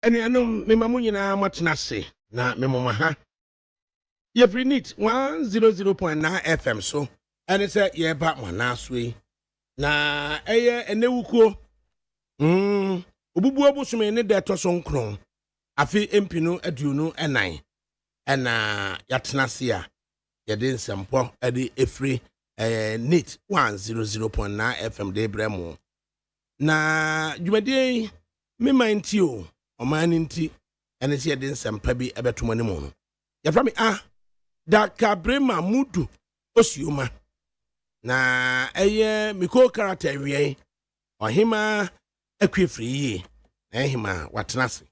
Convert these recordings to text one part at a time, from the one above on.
Ene anom me mamu nyina matena se na me mama ha. Ye free nit 100.9 FM so. Ene se ye ba mona so yi. Na eye enewukuo. Obubu obusume ne de to so nkron. Afi empinu aduonu enan. Ena yatena se a ye de nsempo ede efri nit 100.9 FM de bremo. Na dwumade me manti o. Omani nti ene se yede nsempa bi ebeto ne mu no yafra me ADAKABRI mudu osioma na eye miko character wie ohima akwefri yi na ehima watenase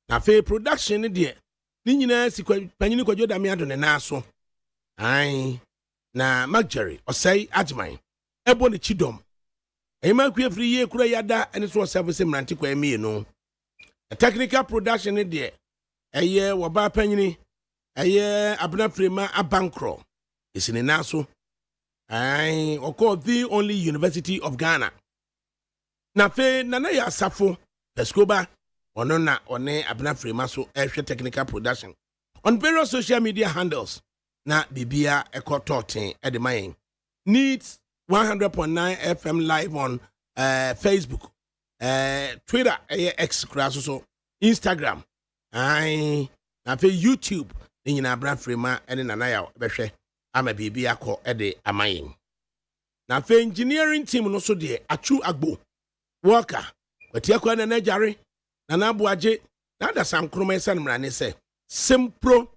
na fe production ne de ni nyina sikwa panyini kwadwo da me ado ne naso ai na Judiciary osai ajman ebo ne chidom ehima akwefri yi kura yada ene so service mranti kwa emi no. A technical production there. Aye waba panyini. Aye abna frema abankro. Is in naso. Aye oko the only University of Ghana. Na fe nana ya safo. Peskoba. Ono na one abna frema so extra technical production. On various social media handles. Na bibia eko totin edemayen. Needs 100.9 FM live on Facebook. Twitter, X, so Instagram, na fe YouTube, ni na bra frema ene nana ya behwe ama bibi akọ ede amayin. Na fe engineering team no so de achu agbo worker kwati akọ na Judiciary na abuaje na da sankroma esan mra ne se sempro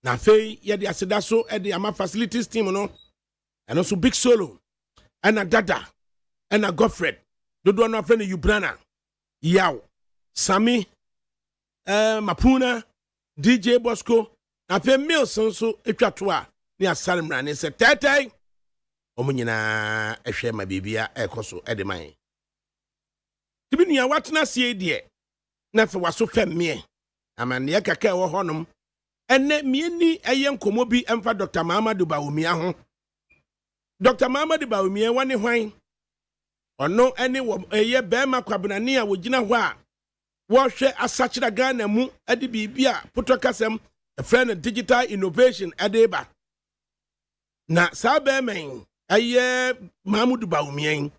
na fe ye de aseda so ede ama facilities team no and also big solo and a dada and a Godfred dodo no friend Ubrana yaw Sami Mapuna DJ Bosco na fe Milson so etwato a ne asalemra ne se tetai omunyina ehwe ma bibia ekoso edeman tibinua watena sie de na fe waso femme amane kaka wo honom enne mieni eyen komobi emfa Dr. Mahamadou Bawumia ho. Dr. Mahamadou Bawumia wane hwan ono ene wo eye bema kwabnani a wogina ho a wo hwe asachira Ghana mu ade bibia potokasem a friend digital innovation adeba na sabemen eye Mahamadou Bawumia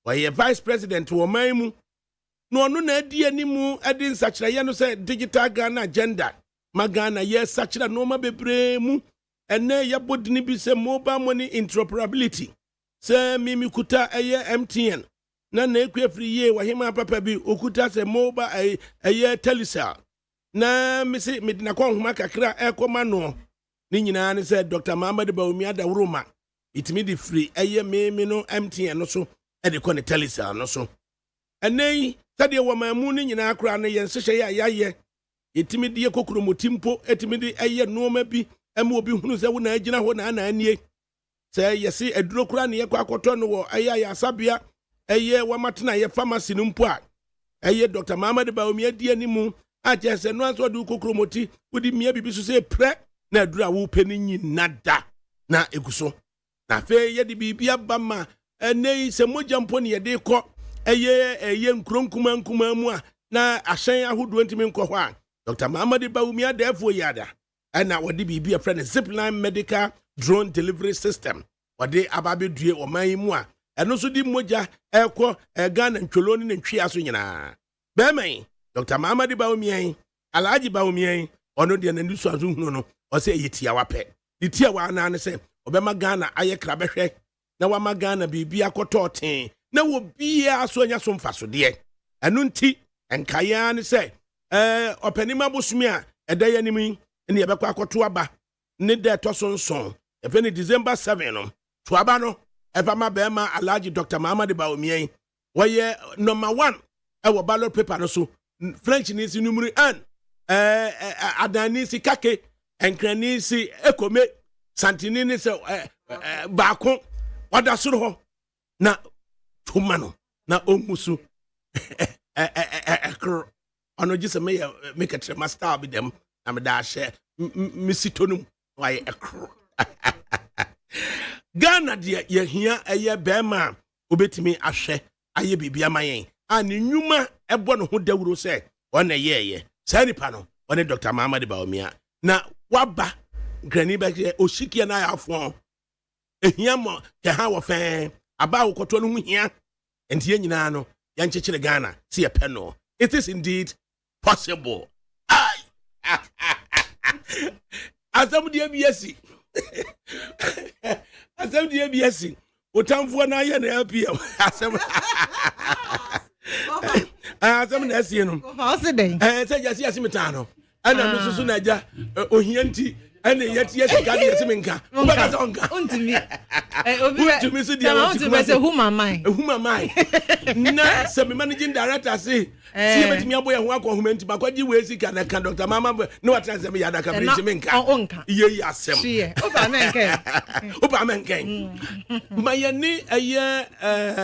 wo vice president wo man mu no ono na adi animu ade nsachira ye no say digital Ghana agenda magana ye sachira no ma bebre mu ene ya bodini bi se mobile money interoperability se mimi kuta eye MTN na ekwefri ye wahima papa bi okuta se mobile eye Telecel na misi medina kwa huma kakra ekoma no ni nyina ne se Dr. Mahamadou Bawumia da wuruma itimi di free eye mimi no MTN no so e de ko ne Telecel no so ene sade wo mamu ni nyina akra ne yen sehye ya yaye itimi di kokromotimpo etimi di eye noma bi emu obi hunu se wona agina ho na anie se yesi aduro kura ne yakwa akoto no wo aya ya sabia eye wamatena ye pharmacy no mpo a eye Dr. Mahamadou Bawumia di animu a je se no anso du kokromoti wodi mia bibi so se pre na aduro a wo peni nyinada na eguso na fe ye di bibia bama enei se mojampo ne ye de ko eye nkronkuma mu a na ahyen ahodo ntimi nkọ ho a Dr. Mahamadou Bawumia da efo yada ana wodi bibi a friend zipline medical drone delivery system wodi ababe due oman mu a eno so di moja ekọ Ghana ntwolo ni ntwi aso nyina bemen Dr. Mahamadou Bawumia Alhaji Bawumia ono de na ndiso aso hunu no o se yetia wape ditia wa na ne se obema Ghana aye krabehwe na wa ma Ghana bibi akoto ten na wo bia aso anya so mfaso de eno nti enkaya ne se opanima bosumi a edaya nimi ne yebekwa akoto aba ne de tosonson efe ne December 7 no to aba no efa ma be ma Alhaji Dr. Mahamadou Bawumia woye number 1 wo ballot paper no so French ni si numero 1 adani si kake enkrani si ekome santini ni se baako wada soro ho na tumano na omusu ono gise me make a master bi dem na me da share misitonum why ekro Ghana de ye hia eye bema obetimi ahwe aye bibia mayen and nyuma ebo no ho dawuro say on na ye say nipa no on Dr. Muhammad Bawumia na waba grani ba oshikia na afo ehia mo ke ha wo fe aba wo koto no hu hia entie nyina no ya nchechire Ghana see ye no it is indeed possible asam dia biasi asam dia biasi otamfo na ye na apia asam asam na asie no say jasi asimita no ana no susu na ja ohia nti ana yeti sika de yesi menka ubaka za onka untimi untimi so dia untimi say who my na se me managing director say see betimi aboye ho akohumenti bakwaji we sika na kan Dr. Mama no atranse me yada kabri yesi menka yeyi asem oba menken mayani eye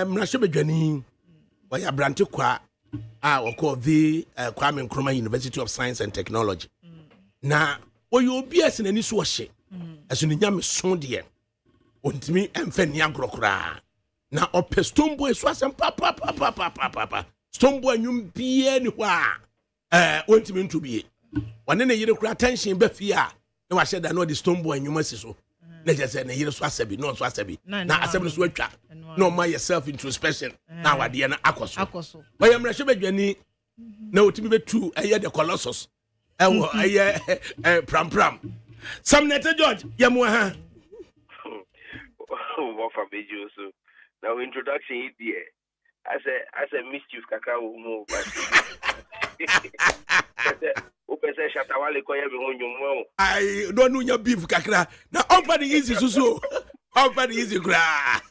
mrahye bedwani wa ya brante kwa oko the Kwame Nkrumah University of Science and Technology na oyo obias na ni so hye aso ni nyame so de ontimi emfa ni agrokra na opestombo eso asem papa stombo anyum bie ni hwa ontimi ntubie wane na yire kura attention ba fi a na wa hye da no de stombo anyum asiso na je se na yire so asabi no so asabi na asabi so atwa no ma yourself introspection na wade na akoso bayam na hye badwani na otimi betu eye the colossus ewo eye pram Samneta George yamwa ha what for beju so now introduction here as a mischief kaka mo but opese shatawale ko yemi honyomo I don't know your beef kakra na offer the easy so offer the easy gra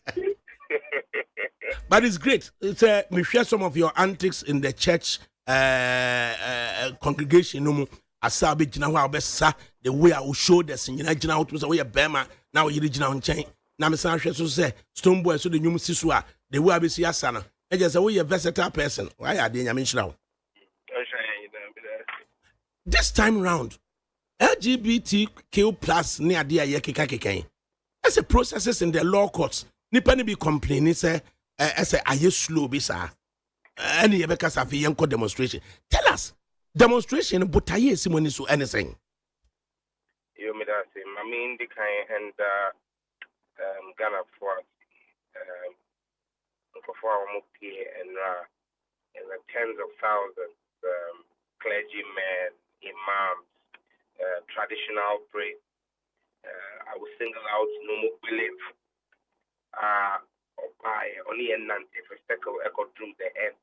but it's great. It's we share some of your antics in the church congregation no asabe gina ho abesa the way I will show the sinyina gina ho to say we bema na we yiri gina ho nchen na me san hwe so say stone boy so the nyum siso a the way abesi asa no e just say we a versatile person why are dey nyame nhira ho this time round LGBTQ plus ne ade aye keka as a processes in the law courts nipa ne be complaining say say aye slow bi sa any yebeka sa fi yenko demonstration tell us demonstration but aye simoni so anything you me that say I mean the kind and Ghana for and the tens of thousands clergymen, imams, traditional priests. I will single out no more believe by only a nanti for echo through the end.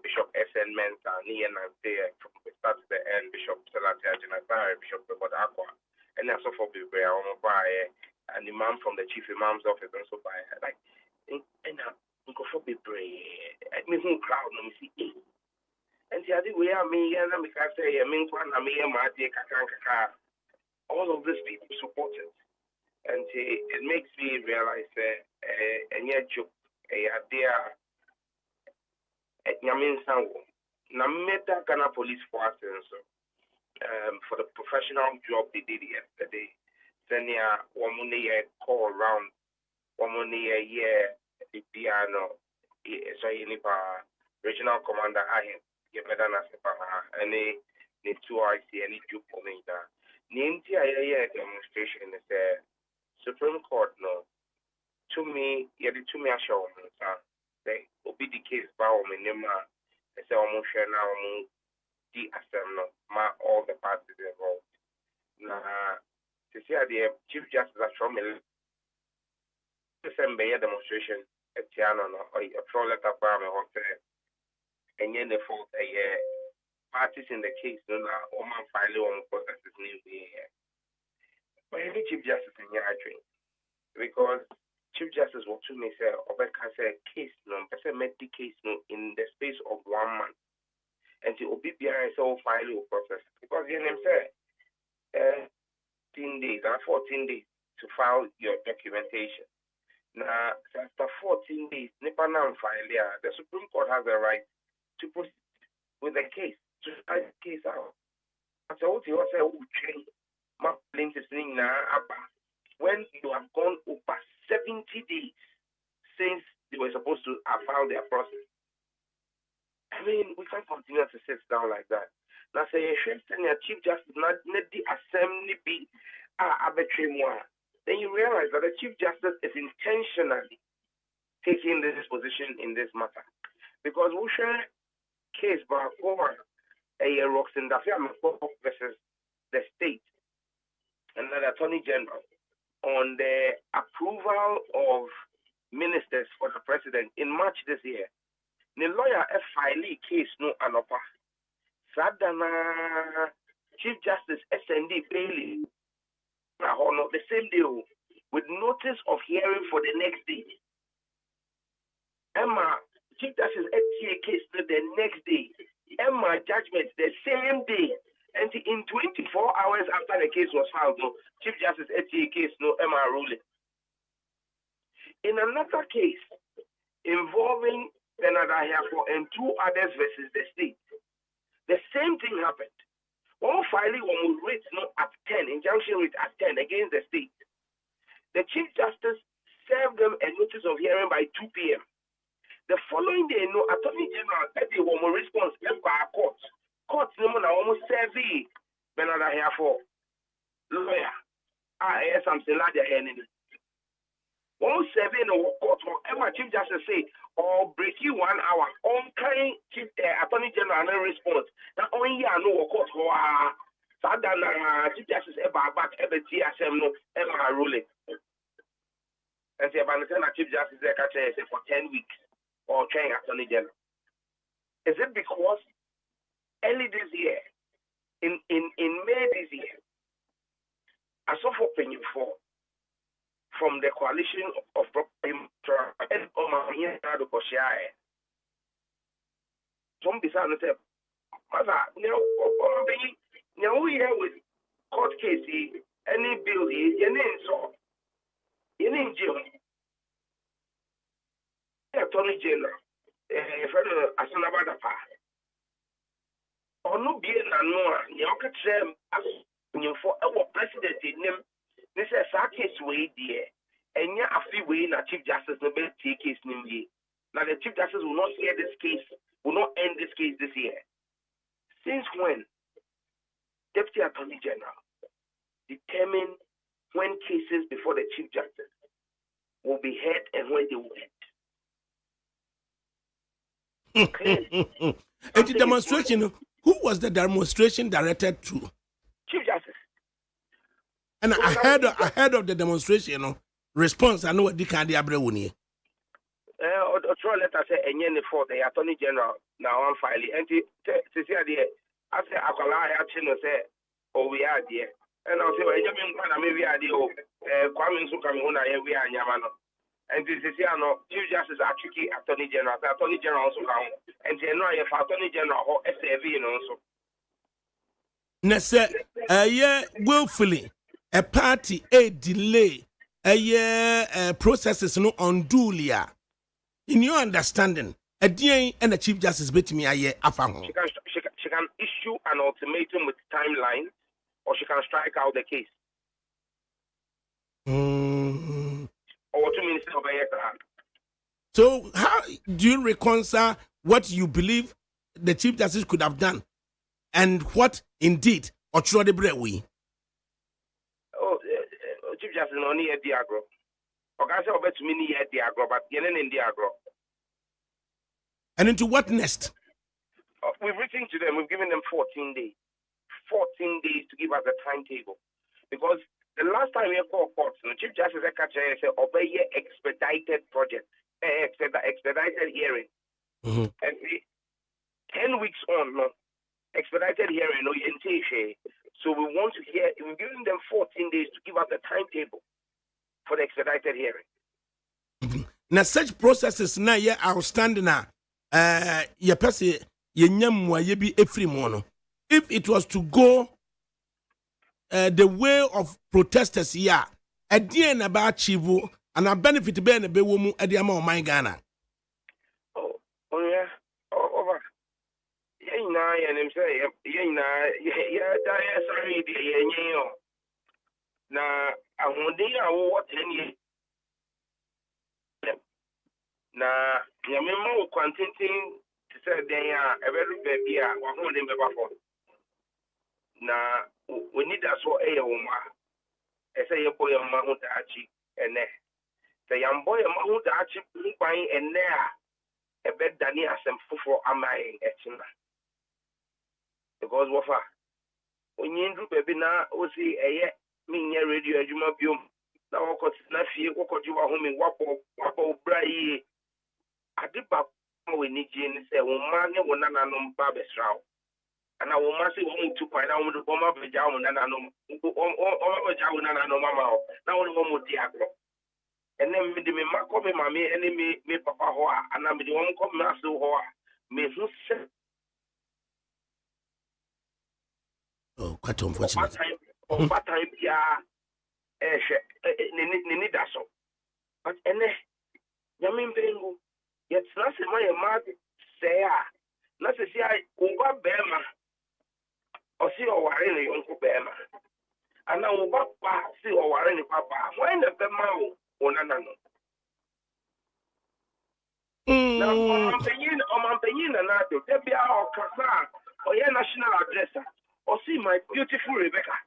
Bishop SN Mensa, Nian and from the start to the end, Bishop Salatia Janatari, Bishop Aqua, and also for people by an imam from the chief imam's office also by like and for people I mean who crowd no see and the other way I mean and I say I mean one I mean all of these people support it and it makes me realize and yet you idea na meta Ghana police force so for the professional job they did yesterday then woman call around woman the piano so regional commander I better na any need to IC any due for me that ninti demonstration is Supreme Court no to me to me show they obi the case ba o menema say o mo hwe na o mo di asem no ma all the parties involved na to see the chief justice from December demonstration at Tiano no or a pro letter for me what and the fault parties in the case no na o man file on processes new here but every chief justice in your dream because Chief Justice will to me say, Obeka say case no, person make the case no in the space of 1 month. And the OBBI so file process. Because you know say 10 days or 14 days to file your documentation. Now after 14 days, nipa na file there, the Supreme Court has the right to proceed with the case, to try the case out. So what you say change my plaintiff's na when you have gone over 70 days since they were supposed to have filed their process. I mean, we can't continue to sit down like that. Now, say, Chief Justice, not the assembly be arbitrary more. Then you realize that the Chief Justice is intentionally taking this position in this matter. Because we share case by a Roxanne Dafia versus the state and the Attorney General on the approval of ministers for the president in March this year. The lawyer filed case no anopa. Sadana Chief Justice SND Bailey the same day with notice of hearing for the next day. Emma Chief Justice STA case the next day. Emma judgment the same day. And in 24 hours after the case was filed, Chief Justice STA case Emma ruling. In another case involving Bernard Ahiafo and two others versus the state, the same thing happened. One filing one rate at 10, injunction rate at 10 against the state. The Chief Justice served them a notice of hearing by 2 p.m. The following day, Attorney General had a response left by a court. Court almost serving Bernard Ahiafo lawyer. Yes, I'm still at the enemy. One survey no court Emma Chief Justice say or break you 1 hour on kind Chief Attorney General no response. Now on ya no court Chief Justice back TSM no Emma ruling. And say Chief Justice say for 10 weeks or trying Attorney General. Is it because early this year, in May this year, I saw for penny from the coalition of and some beside the table. Now we here with court case, any bill, your name so your name jail. Attorney General, Asanabadapa. Or no be na no, you can say for our president in him. This is a case way there, and yeah, a few way na Chief Justice no be take case nimby. Now the Chief Justice will not hear this case, will not end this case this year. Since when Deputy Attorney General determine when cases before the Chief Justice will be heard and when they will end? And the demonstration, who was the demonstration directed to? Chief Justice. And ahead of the demonstration, response, I know what the candy abrewuni. Throw letter say any for the Attorney General now on file. And to see the I say Akola Hachino say, oh, we are there. And I'll say, well, you mean maybe I do Kwame Sukamuna, we are Yamano. And this is Chief Justice actually Attorney General, Attorney General also come. And General, if Attorney General or SAV also. Nessa, willfully, a party, a delay, a processes no unduly. In your understanding, a DA and a Chief Justice bet me a year after. She can issue an ultimatum with timeline, or she can strike out the case. Or 2 minutes of a. So, how do you reconcile what you believe the Chief Justice could have done and what indeed Ocho de Brewi? Oh, Chief Justice only a diagram. Okay, so bet me a diagram, but yelling in diagram. And into what next? We've written to them, we've given them 14 days. 14 days to give us a timetable. Because the last time we called courts, the Chief Justice said, obey expedited project, expedited hearing. Mm-hmm. And 10 weeks on, expedited hearing, so we want to hear, we're giving them 14 days to give us a timetable for the expedited hearing. Mm-hmm. Now, such processes now, outstanding now. If it was to go the way of protesters here, a DN about Chivu and a benefit ben a bewomu at the amount of my Ghana. Oh, yeah. Oh, over. Yeah, and him say, sorry, now, I won't what 10 years. na nyamema wo kwantintin te sɛ den a ɛbɛdu baabi a wahoɔden bɛba fɔ na oni da so ɛyɛ wo ma ɛsɛ yɛbɔ yɛn mma ho daakye ɛnɛ sɛ yɛmbɔ yɛn mma ho daakye ho ban ɛnɛ a ɛbɛdane asɛm foforɔ ama yɛn ɛkyena because wɔfa onyindru baabi na osi ɛyɛ menyɛ radio adwuma biom na wɔkɔtena fie wɔkɔgye wahome wabɔ bra yie ade ba ma w'ani gye ne sɛ wo mma ne wo nananom ba bɛsra wo ana wo mma sɛ wɔn tu kwan na wɔn de wɔn abɛgya wo nananom wɔn abɛgya wo nananom ama wo na wɔn wɔn di agorɔ ɛnɛ mede me mma kɔ me maame ɛne me papa hɔ a ana mede wɔn kɔ me ase hɔ a mehu sɛ quite unfortunate. Ɔbatan biara ɛhwɛ ne da so but ɛnɛ nyame mpengu yɛtena sɛ ma yɛ ma sɛe a na sɛ si a woba bɛrima ɔse ɔware ne yɔnko bɛrima ana woba pa se ɔware ne papa wɔn na bɛma wo nana no na ɔmampanyin na nado da biara ɔkasa a ɔyɛ national address a ɔse my beautiful Rebecca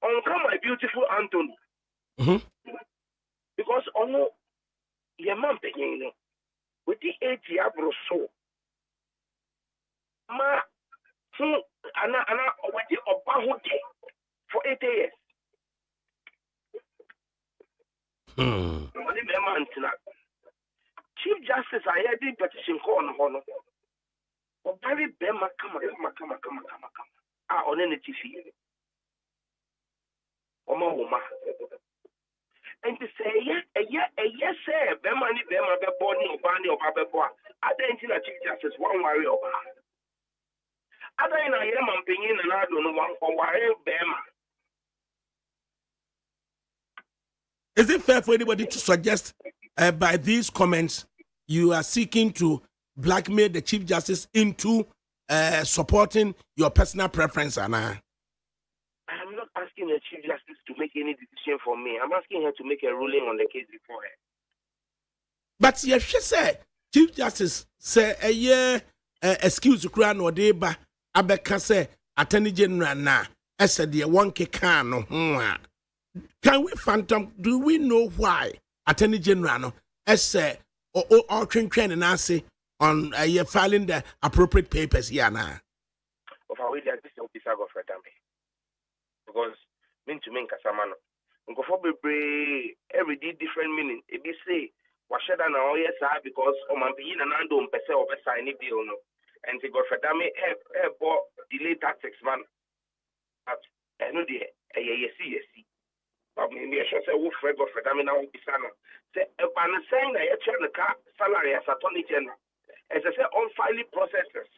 ɔnka my beautiful Anthony because ɔno yɛma mpanyin no wɔdi 80 aboro so ma ho ana wɔdi ɔba ho de for 8 years ɔne bɛma ntena Chief Justice a yɛde petition kɔɔ no hɔ no ɔbare bɛma kama a ɔne ne ti fie ɔma wo ma nti sɛ ɛyɛ sɛ bɛma ne bɛma bɛbɔ ne ɔba bɛbɔ a adɛn nti na Chief Justice wanware ɔbaa adɛn na yɛ ma mpanyin na n'ado no ɔware bɛma. Is it fair for anybody to suggest by these comments you are seeking to blackmail the Chief Justice into supporting your personal preference, Anna? I'm not asking the Chief Justice to make any decision for me. I'm asking her to make a ruling on the case before her. But yes, she said, Chief Justice say a year excuse to crown or deba abeka say Attorney General na said the one kekano. Can we phantom? Do we know why Attorney General no say or train and answer on filing the appropriate papers here now? Of our way, this is because mean to mean Casamano. Every day different meaning. If you say, what should I know? Yes, because Omampin and Ando Pese or Sign bill no. And to go for Dame, delay tactics, man. But I know the yes. But maybe I should say, who for Dame now be sana. Say, a banner saying that you turn the car salary as Attorney General. As I said, on filing processes.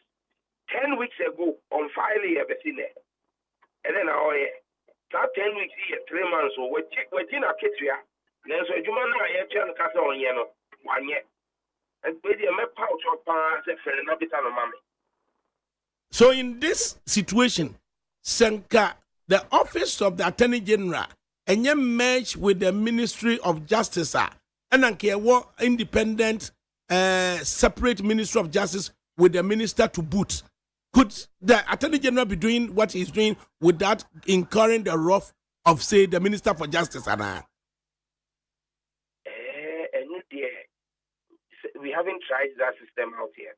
10 weeks ago, on filing everything there. And then, that 10 weeks here, 3 months, so we're in a kit here. Then, so you man, I have turned the castle on yellow 1 year. And maybe a map pouch of parts and a bit of mommy. So, in this situation, Senka, the office of the Attorney General, and you merge with the Ministry of Justice, and what independent, separate Ministry of Justice with the minister to boot. Could the Attorney General be doing what he's doing without incurring the wrath of, say, the Minister for Justice, Anna? We haven't tried that system out yet.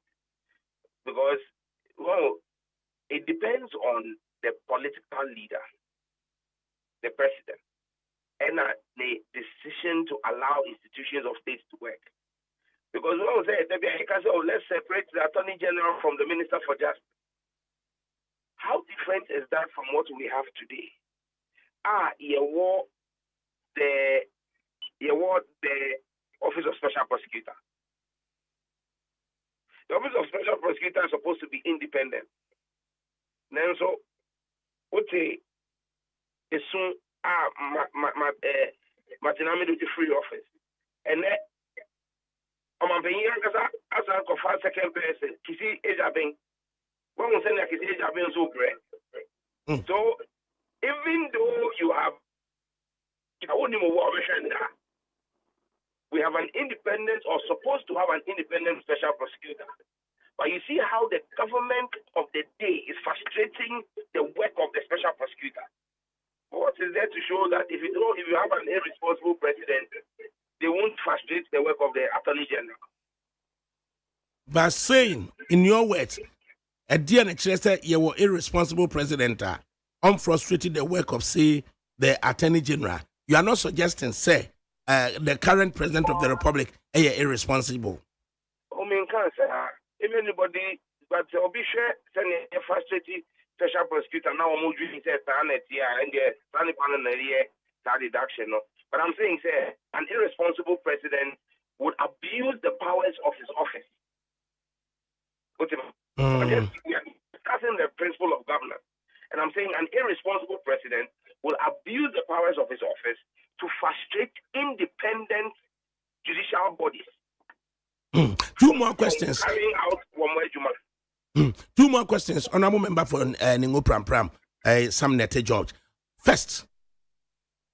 Because, well, it depends on the political leader, the president, and the decision to allow institutions of states to work. Because when we say, let's separate the Attorney General from the Minister for Justice. How different is that from what we have today? You want the Office of Special Prosecutor. The Office of Special Prosecutor is supposed to be independent. Then so, what say? Soon, Martinami do the free office, and then. I'm paying as a second person. Kisi Ejabing. When we send a Kisi Ejabing so great. So, even though you have, I wouldn't even worry. we have an independent or supposed to have an independent special prosecutor. But you see how the government of the day is frustrating the work of the special prosecutor. What is there to show that if you have an irresponsible president, they won't frustrate the work of the attorney general? By saying, in your words, a dear Nechester, you were irresponsible president, unfrustrated the work of, say, the attorney general. You are not suggesting, say, the current president of the republic is irresponsible. I mean, can't say if anybody, but I'll be sure sending a frustrated special prosecutor now. I'm doing it and the Sunny panel deduction. But I'm saying, say, an irresponsible president would abuse the powers of his office. We are discussing the principle of governance. And I'm saying an irresponsible president will abuse the powers of his office to frustrate independent judicial bodies. Two more questions. Carrying out one more Two more questions. Honorable member for Ningo Pram Pram, Sam Nete George. First,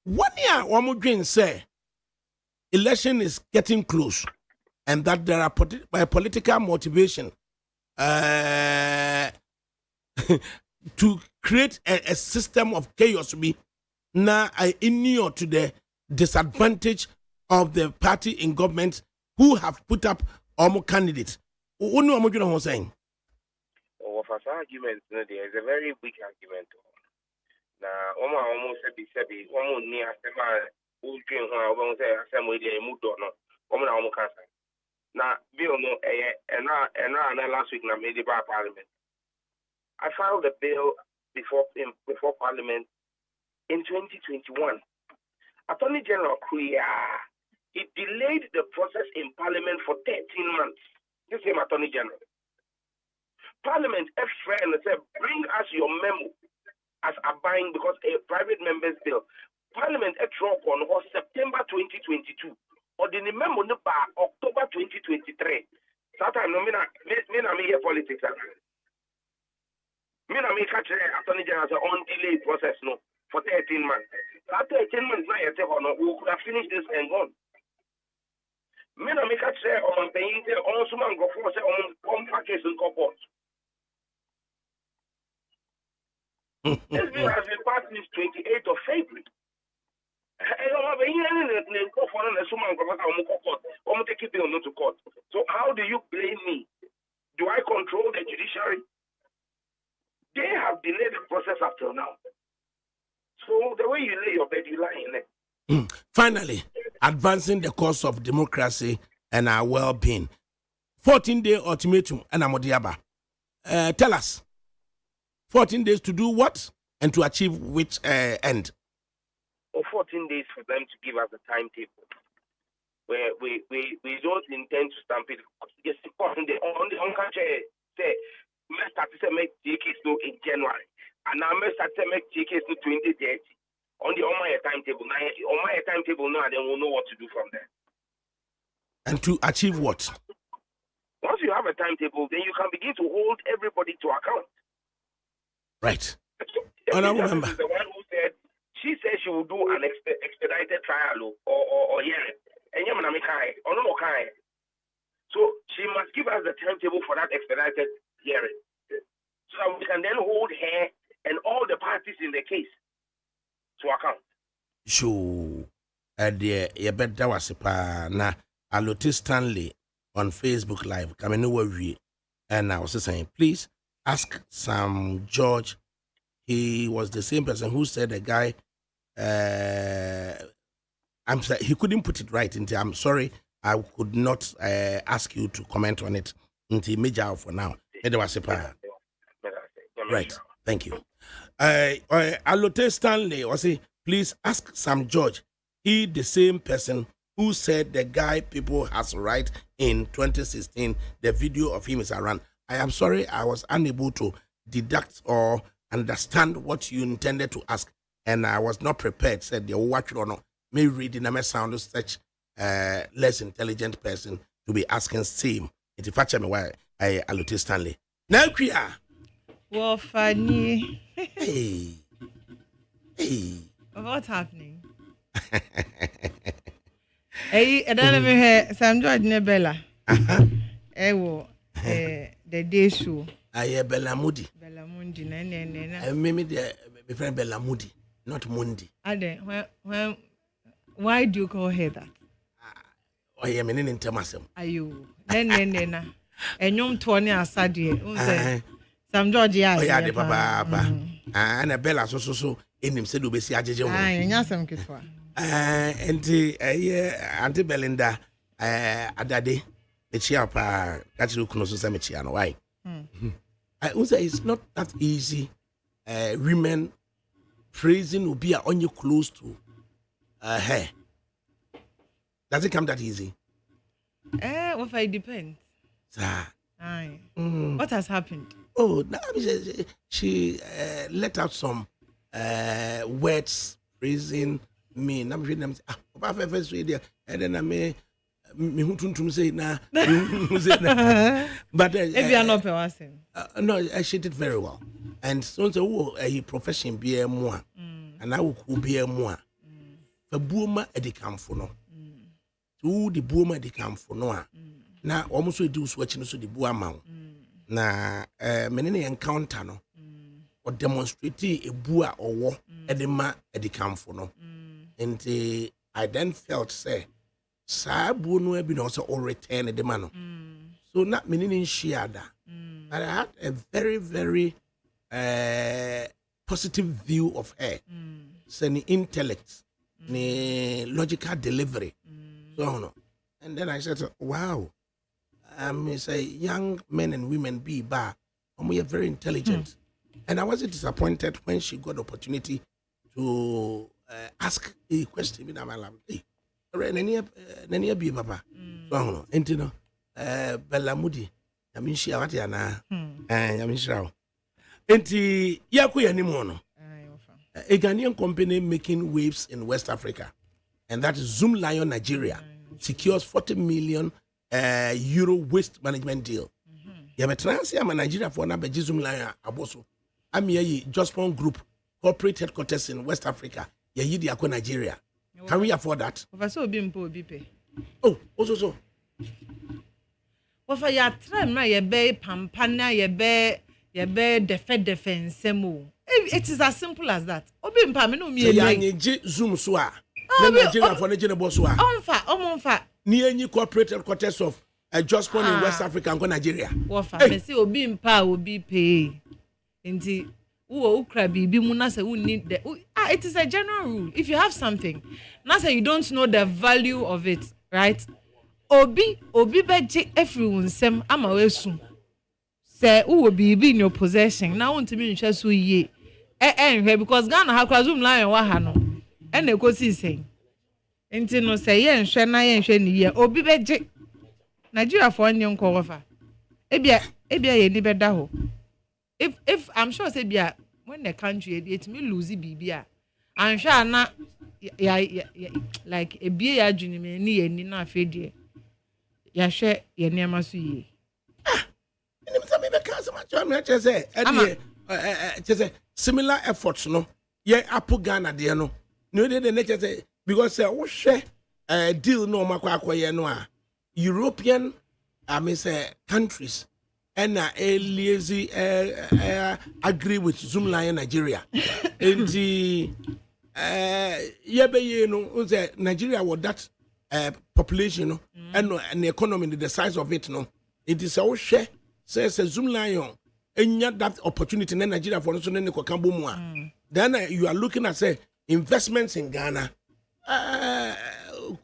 1 year, Wamudrin say election is getting close and that there are political motivation to create a system of chaos now inured to the disadvantage of the party in government who have put up almost candidates. What do you saying? Oh, for some argument, there is a very weak argument. Now, almost said, almost near who dream when I won't say assembly moved on. Almost cancer. Now, bill no, and last week, I made it by Parliament. I filed a bill before Parliament in 2021. Attorney General Kuya, he delayed the process in Parliament for 13 months. This same Attorney General. Parliament, friend, said, bring us your memo as a buying because a private member's bill. Parliament at on was September 2022. Or the memo by October 2023. Sometimes no, me here politics. Me catch Attorney General on delay process no for 13 months. After 13 months now, we could have finished this and gone. Me catch on paying on some go for on package and court. This bill has been passed since 28th of February. So how do you blame me? Do I control the judiciary? They have delayed the process up till now. So the way you lay your bed, you lie in it. Finally, advancing the cause of democracy and our well-being. 14-day ultimatum and Amodiaba. Tell us, 14 days to do what and to achieve which end? 14 days for them to give us a timetable where we don't intend to stamp it. Just important. On the country, say, let's start to make TKs in January, and now let's start to make TKs 2030. On my timetable, now then we'll know what to do from there. And to achieve what? Once you have a timetable, then you can begin to hold everybody to account. Right. Honorable member. The one who said. She said she will do an expedited trial or hearing. So she must give us the timetable for that expedited hearing. So that we can then hold her and all the parties in the case to account. Sure. You bet that was na Alote Stanley on Facebook Live. And I was saying, please ask Sam George. He was the same person who said the guy. I'm sorry, he couldn't put it right. I'm sorry, I could not ask you to comment on it until major for now. Right, thank you. Alote Stanley was say, please ask Sam George. He the same person who said the guy people has right in 2016. The video of him is around. I am sorry, I was unable to deduct or understand what you intended to ask. And I was not prepared. Said the watch or no, may read in a sound such less intelligent person to be asking same. It is me why I Alote Stanley. Now, Kriya. Well, funny. Hey. What's happening? Hey, I don't know her. Sam George Nebella. Ewo. The day show. Aye, Bella Moody. Bella Mundi. Na. Maybe the friend Bella Moody, not Mundi. Ade, why do you call her that? I am in Intermasum. Ayo. Na. Enyom 20 asade. Unse. Sam George ya. Oh yeah, the papa. And Bella so in him said to be see ajeje. Ah, nyasam kitwa. Auntie Belinda adade echia pa that you know so say no why. I say it's not that easy. Women praising will be on you close to her. Does it come that easy? Well, it depends. Aye. What has happened? Oh, now she let out some words praising me. Now I'm them. Papa first radio, and then I me who to say na. But if you are not person. No, she did very well, and so a profession be a more, and I will be a more. The boomer edicam for no. To the boomer edicam for no. Now almost we do switching to the boomer. Na many encounter no or demonstrate a bua or war edema edicam for no. And I then felt say Sabu no be also all return the man. So not meaning shiada. But I had a very, very positive view of her. So the intellect, the logical delivery. So no. And then I said, wow. Say young men and women be bar, and we are very intelligent. And I wasn't disappointed when she got the opportunity to ask a question in my lab. Hey, Nania be papa. So and you know, Bella Moody. I mean, she out here now. I mean, Shroud. And Yaku Yanimono, a Ghanaian company making waves in West Africa, and that is Zoom Lion Nigeria, secures 40 million euro waste management deal. Yeah, but Transia Nigeria for number Zoom Lion Aboso. I'm here, Jospon Group, corporate headquarters in West Africa. Yeah, Yidi Nigeria. Can we afford that? Oh, also so. Well, for your time, my be pampana, ye be defense mo. It is as simple as that. Obi mpamino mi ye Zoom soa. Nigeria for Nigeria bosswa. Onfa. Ni any corporate headquarters of Jospon in West Africa and Nigeria. Wofa, me say obi mpa obi pay. Nti wo ukra bibi mu na say we need the it is a general rule. If you have something, na say you don't know the value of it, right? Obi beji everyone nsem ama wesu. Say wo bibi in your possession. Na won timi nhwe so yie. Nhwe because Ghana ha kwa Zoom lion wa ha no. E na ekosi sen. Nti no say ye nhwe na ye nhwe ni ye. Obi beji Nigeria for any nko wofa. Ebia ye ni beda ho. If I'm sure say bia when the country it me lose bibia. I'm sure na ya like ebie ya adwene me ni ye ni na afedie. Ya hwe ye niam so yi. Ni me be ka so much me say similar efforts no ye apo Ghana de no. No dey the say because wo hwe deal no makwa akoye no a European say countries and lazy agree with Zoom Lion Nigeria. And the Nigeria with that population and the economy, the size of it, no, it is our share. Says Zoom Lion, and yet that opportunity in Nigeria for us to then you are looking at say investments in Ghana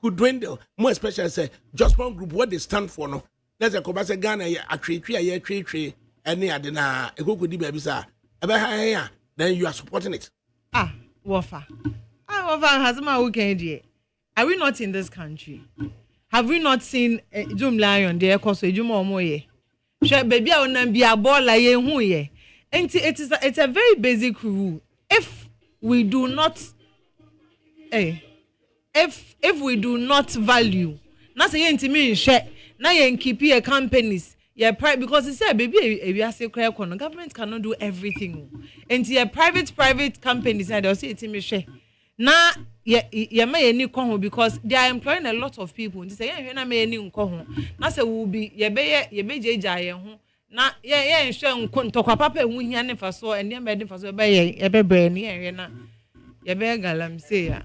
could dwindle, more especially say Jospon Group, what they stand for, no. Let's go back to Ghana, a tree, and near the na a go good baby, sir. Then you are supporting it. Wafa. Wafa has my weekend. Are we not in this country? Have we not seen Zoom Lion there? Cause a Jumo Moye. Baby, I will be a ball like ye. And it's a very basic rule. If we do not, if we do not value, not saying to me, share. Now you keep your companies, your private because it's a baby. If you say government cannot do everything, and your private companies, I don't see it in me share. na ye ma ye ni ko ho because they are employing a lot of people nti say ye na ma ye ni nko ho na say will be ye be jeja ye ho na ye nhwe nko ntokwa papa hu hia ne faso ene ma de faso be ye be bre ne ye na ye be galamsey ya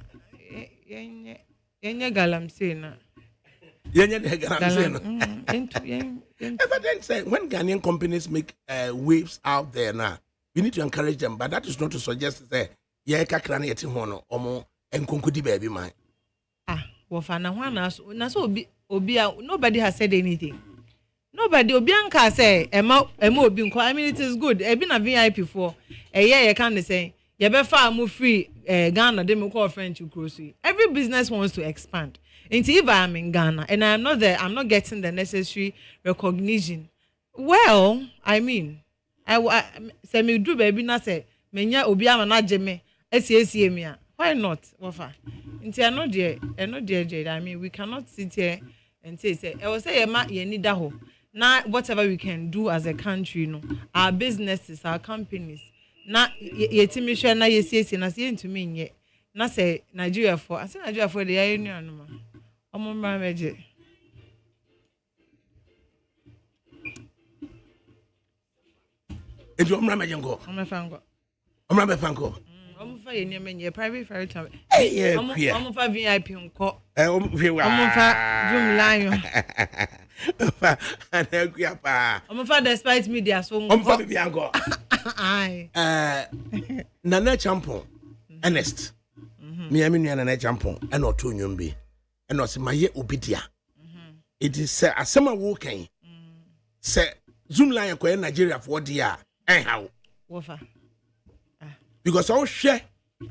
yenye galamsey na yenye de galamsey no but then say when Ghanaian companies make waves out there now we need to encourage them but that is not to suggest say ye kakra na yeti ho no omo enkonkodi baby man wo fa na ho na so obi nobody has said anything. Nobody obi anka say ema obi nko. I mean it is good. E be na VIP for ye can say ye be fa mo free Ghana dem call French grocery. Every business wants to expand. Until if I am in Ghana and I'm not getting the necessary recognition. Well, I mean, I say me do baby na say menya obi ama na jeme esiesie me a. Why not? Wofa. Until I know there. I mean, we cannot sit here and say I will say ye need that ho. Now whatever we can do as a country, our businesses, our companies. Na yetimi hwe na yesiesie na say ntumi nye. Na say Nigeria for the union no ma. Omo mra meje. Ejo omra meje ngo. Omra be fango. Omo fa ye nye private ferry time. Eh Omo fa VIP nko. Omo wa. Omo fa Zoom lion. Ana kuya pa. Omo fa despite media so nko. Omo fa be ango. Ai. Nana Champon Ernest. Me ami nua Nana Champon e no to nwom bi. E no se maye obidia. It is say asema wo kan. Say Zoom line ko Nigeria for dia. How? Wofa. Because all share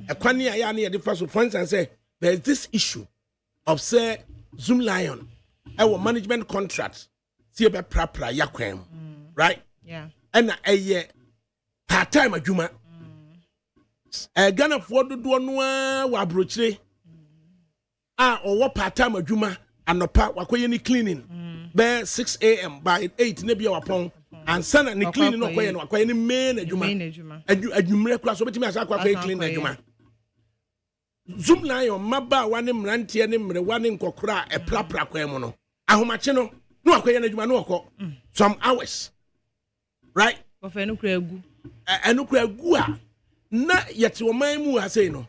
a kwani aya na the first for instance say there is this issue of say Zoom Lion our management contract see be prapra yakwem right yeah and part time adwuma Ghana for dodo no wa abrochire or part time adwuma anopa wakoye ni cleaning by 6 a.m. by 8 na bia wapon and sana ni cleaning no koye no wakoye ni main adwuma adwumre kura so betimi asa kwakoye clean adwuma Zoom Lion maba wane mrantie ne mre wane nkokora e prapra kwem no ahomache no wakoye na adwuma no okọ some hours right ofa enu kura egu a na yete oman mu asei no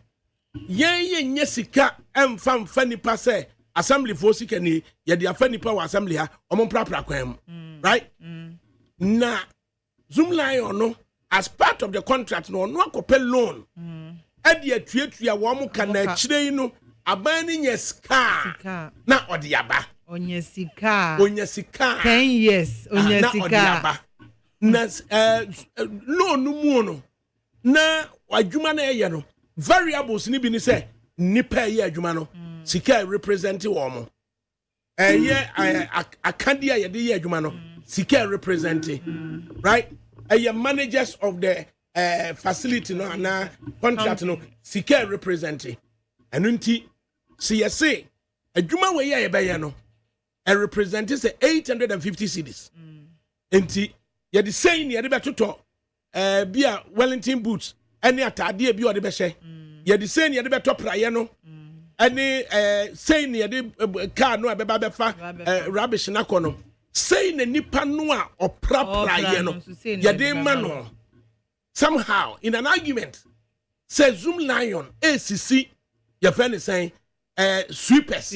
yen nye sika emfa nipa say assembly for sika ni ye de afa nipa wa assembly ha omon prapra kwam right na Zoom Lion no as part of the contract no akopɛ loan e de atuatua wo mo kana chire no aban ni nya sika na ode aba onya sika 10 years onya sika na loan mu no na adwuma na ye no variables ni bi ni say nipa ye adwuma no sika represent wo mo akandi ye de ye adwuma no sika represent right managers of the facility no na contract no sika represent enunti see you say adwuma we ye be ye no represent say 850 cedis enti ye the saying ye de betoto bia Wellington boots any atade bi o de be hye ye the saying ye de beto praye no any saying ye de car no be ba be fa rubbish na kono saying na nipa no a opra praye no ye de ma no somehow in an argument say Zoom Lion ACC your friend is saying sweepers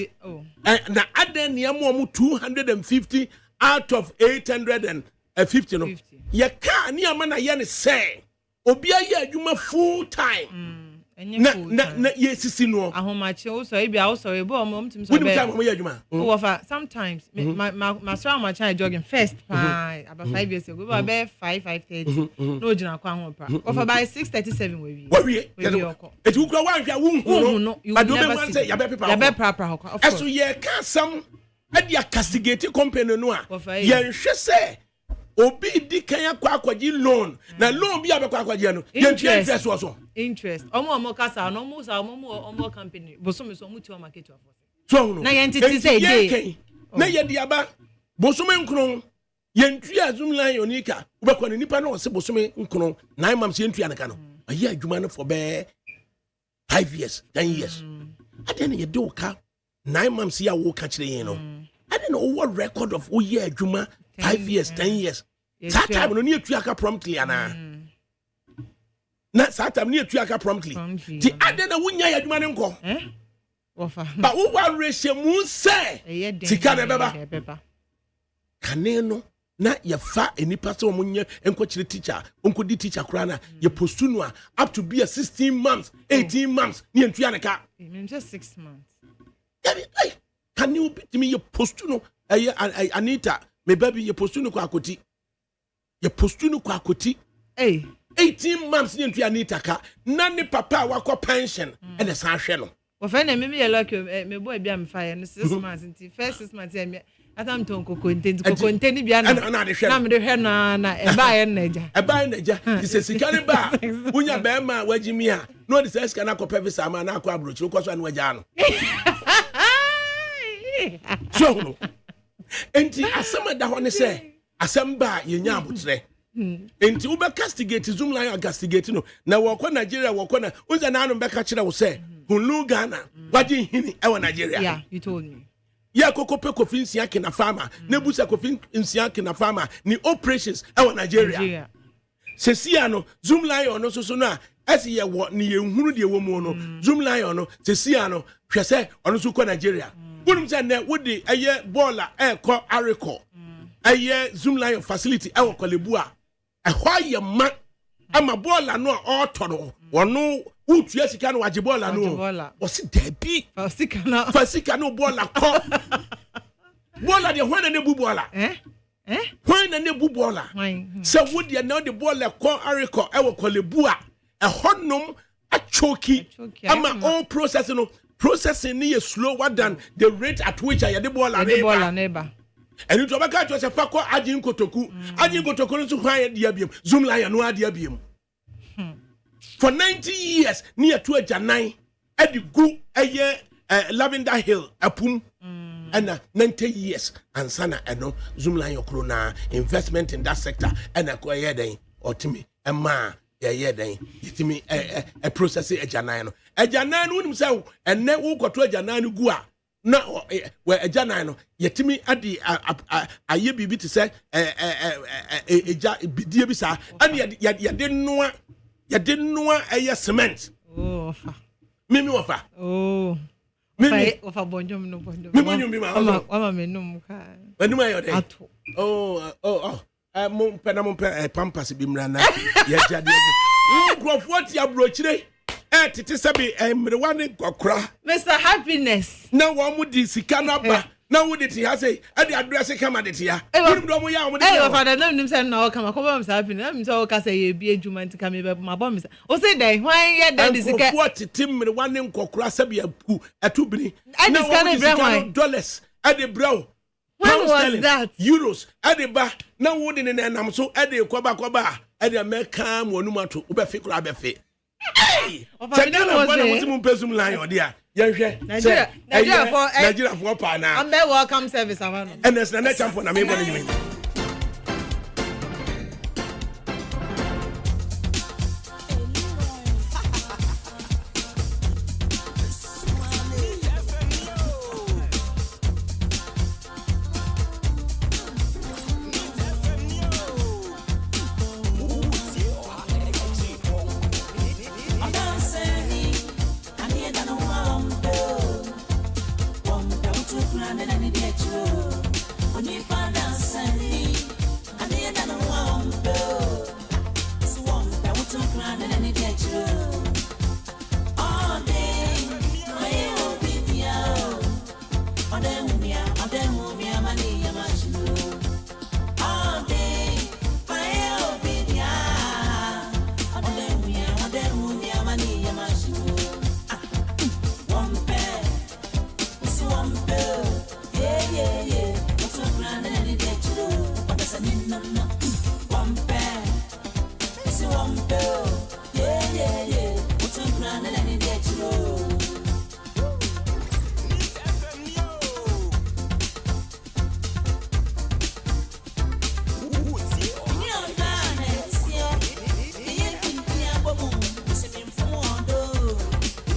na aden ne am 250 out of 850 no ye ka ni ama na ye ne say obi aye adwuma full time na ye sisi no ahomache wo so e bia wo so e bo mo mtum so be we adwuma wo fa sometimes my so much I jogging first about 5 years ago we be 5:30 no jina kwa ho pra wo fa by 6:37 we et you kura wan hwa wo no but do be wan say ya be pra ho kwa so ye ka sam e dia castigate company no a ye nhwe say obi di kan akwaji loan na loan bi abekwa akwaji no interest was on interest omo kasa no mo sa omo company bosom so mutu market of so no na entity say dey na ye di aba bosom nkron ye ntua Zoom Lion nika ubekwa ni nipa na o se bosom nkron 9 months ye ntua naka no aye adwuma no for be 5 years, 10 years. I didn't you do 9 months here walk catch the you know. I didn't know what record of year Juma 5 years, 10 years. That time no near Tuaka promptly ana. Not that time near Tuaka promptly. The other wunya Yadman ko. But who want ratio moon say? Tikana beba. Kaneno. Na ya fa any pastor munye enkwachire teacher unko di teacher krana ye postunwa up to be a 16 months 18 months ni entua ne ka just 6 months can you be me ye postuno Anita me baby ye postuno kwa akoti 18 months ni entua Anita ka na ni papa wakọ pension and the san hwe no wo fa na me lucky me boy bia me fa ye 6 months until first 6 months atam ton kokonte ni bia na na de hwe na e ba ye na eja ise sikari ba unya be ma wagimi a no de say sika na ko pevisa ma na akọ abrochi ko so na waja no so enti asema da ho ne say asem ba ye nya abotre enti ube castigate zoom line castigate no na wo ko Nigeria wo ko na unza na anu be ka kire wo say hunu Ghana waji hini e wo Nigeria. Yeah, you told me. Ya kokope kofi nsia ke na farmer nebusa kofi nsia ke na farmer ni operations e wo Nigeria. Sesia no zoom line no so no a ese ye wo ni ye hunu de wo mu no zoom line no sesia no hwese ono so ko Nigeria. Wonum say na wodi eye baller e ko areko eye zoom line facility e wo kolebu a ehwa ye ma ama baller no a otoro wono utua sika no waje baller no o si debi fasika no baller ko baller de hwana ne bu baller hwana ne bu baller se wodi na de baller ko areko e wo kolebu a ehonnom achoki ama all processing ni is slower than the rate at which I the baller neighbor. And you talk about a fako ajin kotoku so high diabium zoom line no adiabium for 90 years near to a janai at the go a year Lavender Hill apum and 90 years and sana and zoom line your corona investment in that sector and acquire day or to me and ma then yitimi a process a janai no himself and ne wo kwato janai no gu a na we janai no yetimi adi aye bibi te say eja bidie bi sa and ya de noa eye cement mimi wafa mimi wafa bonjom no bonjom mimi bi ma mama menum ka wenum ayo de mum pe pampas bi mra na ya jade grofo ti abrochire tete sabi mrewane kokra Mr. Happiness na wo mu di sika na ba na wo de ti ha say e de address kama de ti ya wonu do mo ya wo de father na nim say na o kama ko ba Mr. Happiness na so o ka say ye bi adwuma nti kama be ma ba Mr. O say den hwan ye den di sika what ti mrewane kokra sabi apu atubini na wo dollars e de bro. When was that? Euros. Adeba. Now would in an am so Ade Koba. Ade American Monumato. Ubefikula Befe. Hey! Pesum line or dear. Nigeria for Pana. I'm there welcome service. And there's the next champion. I mean.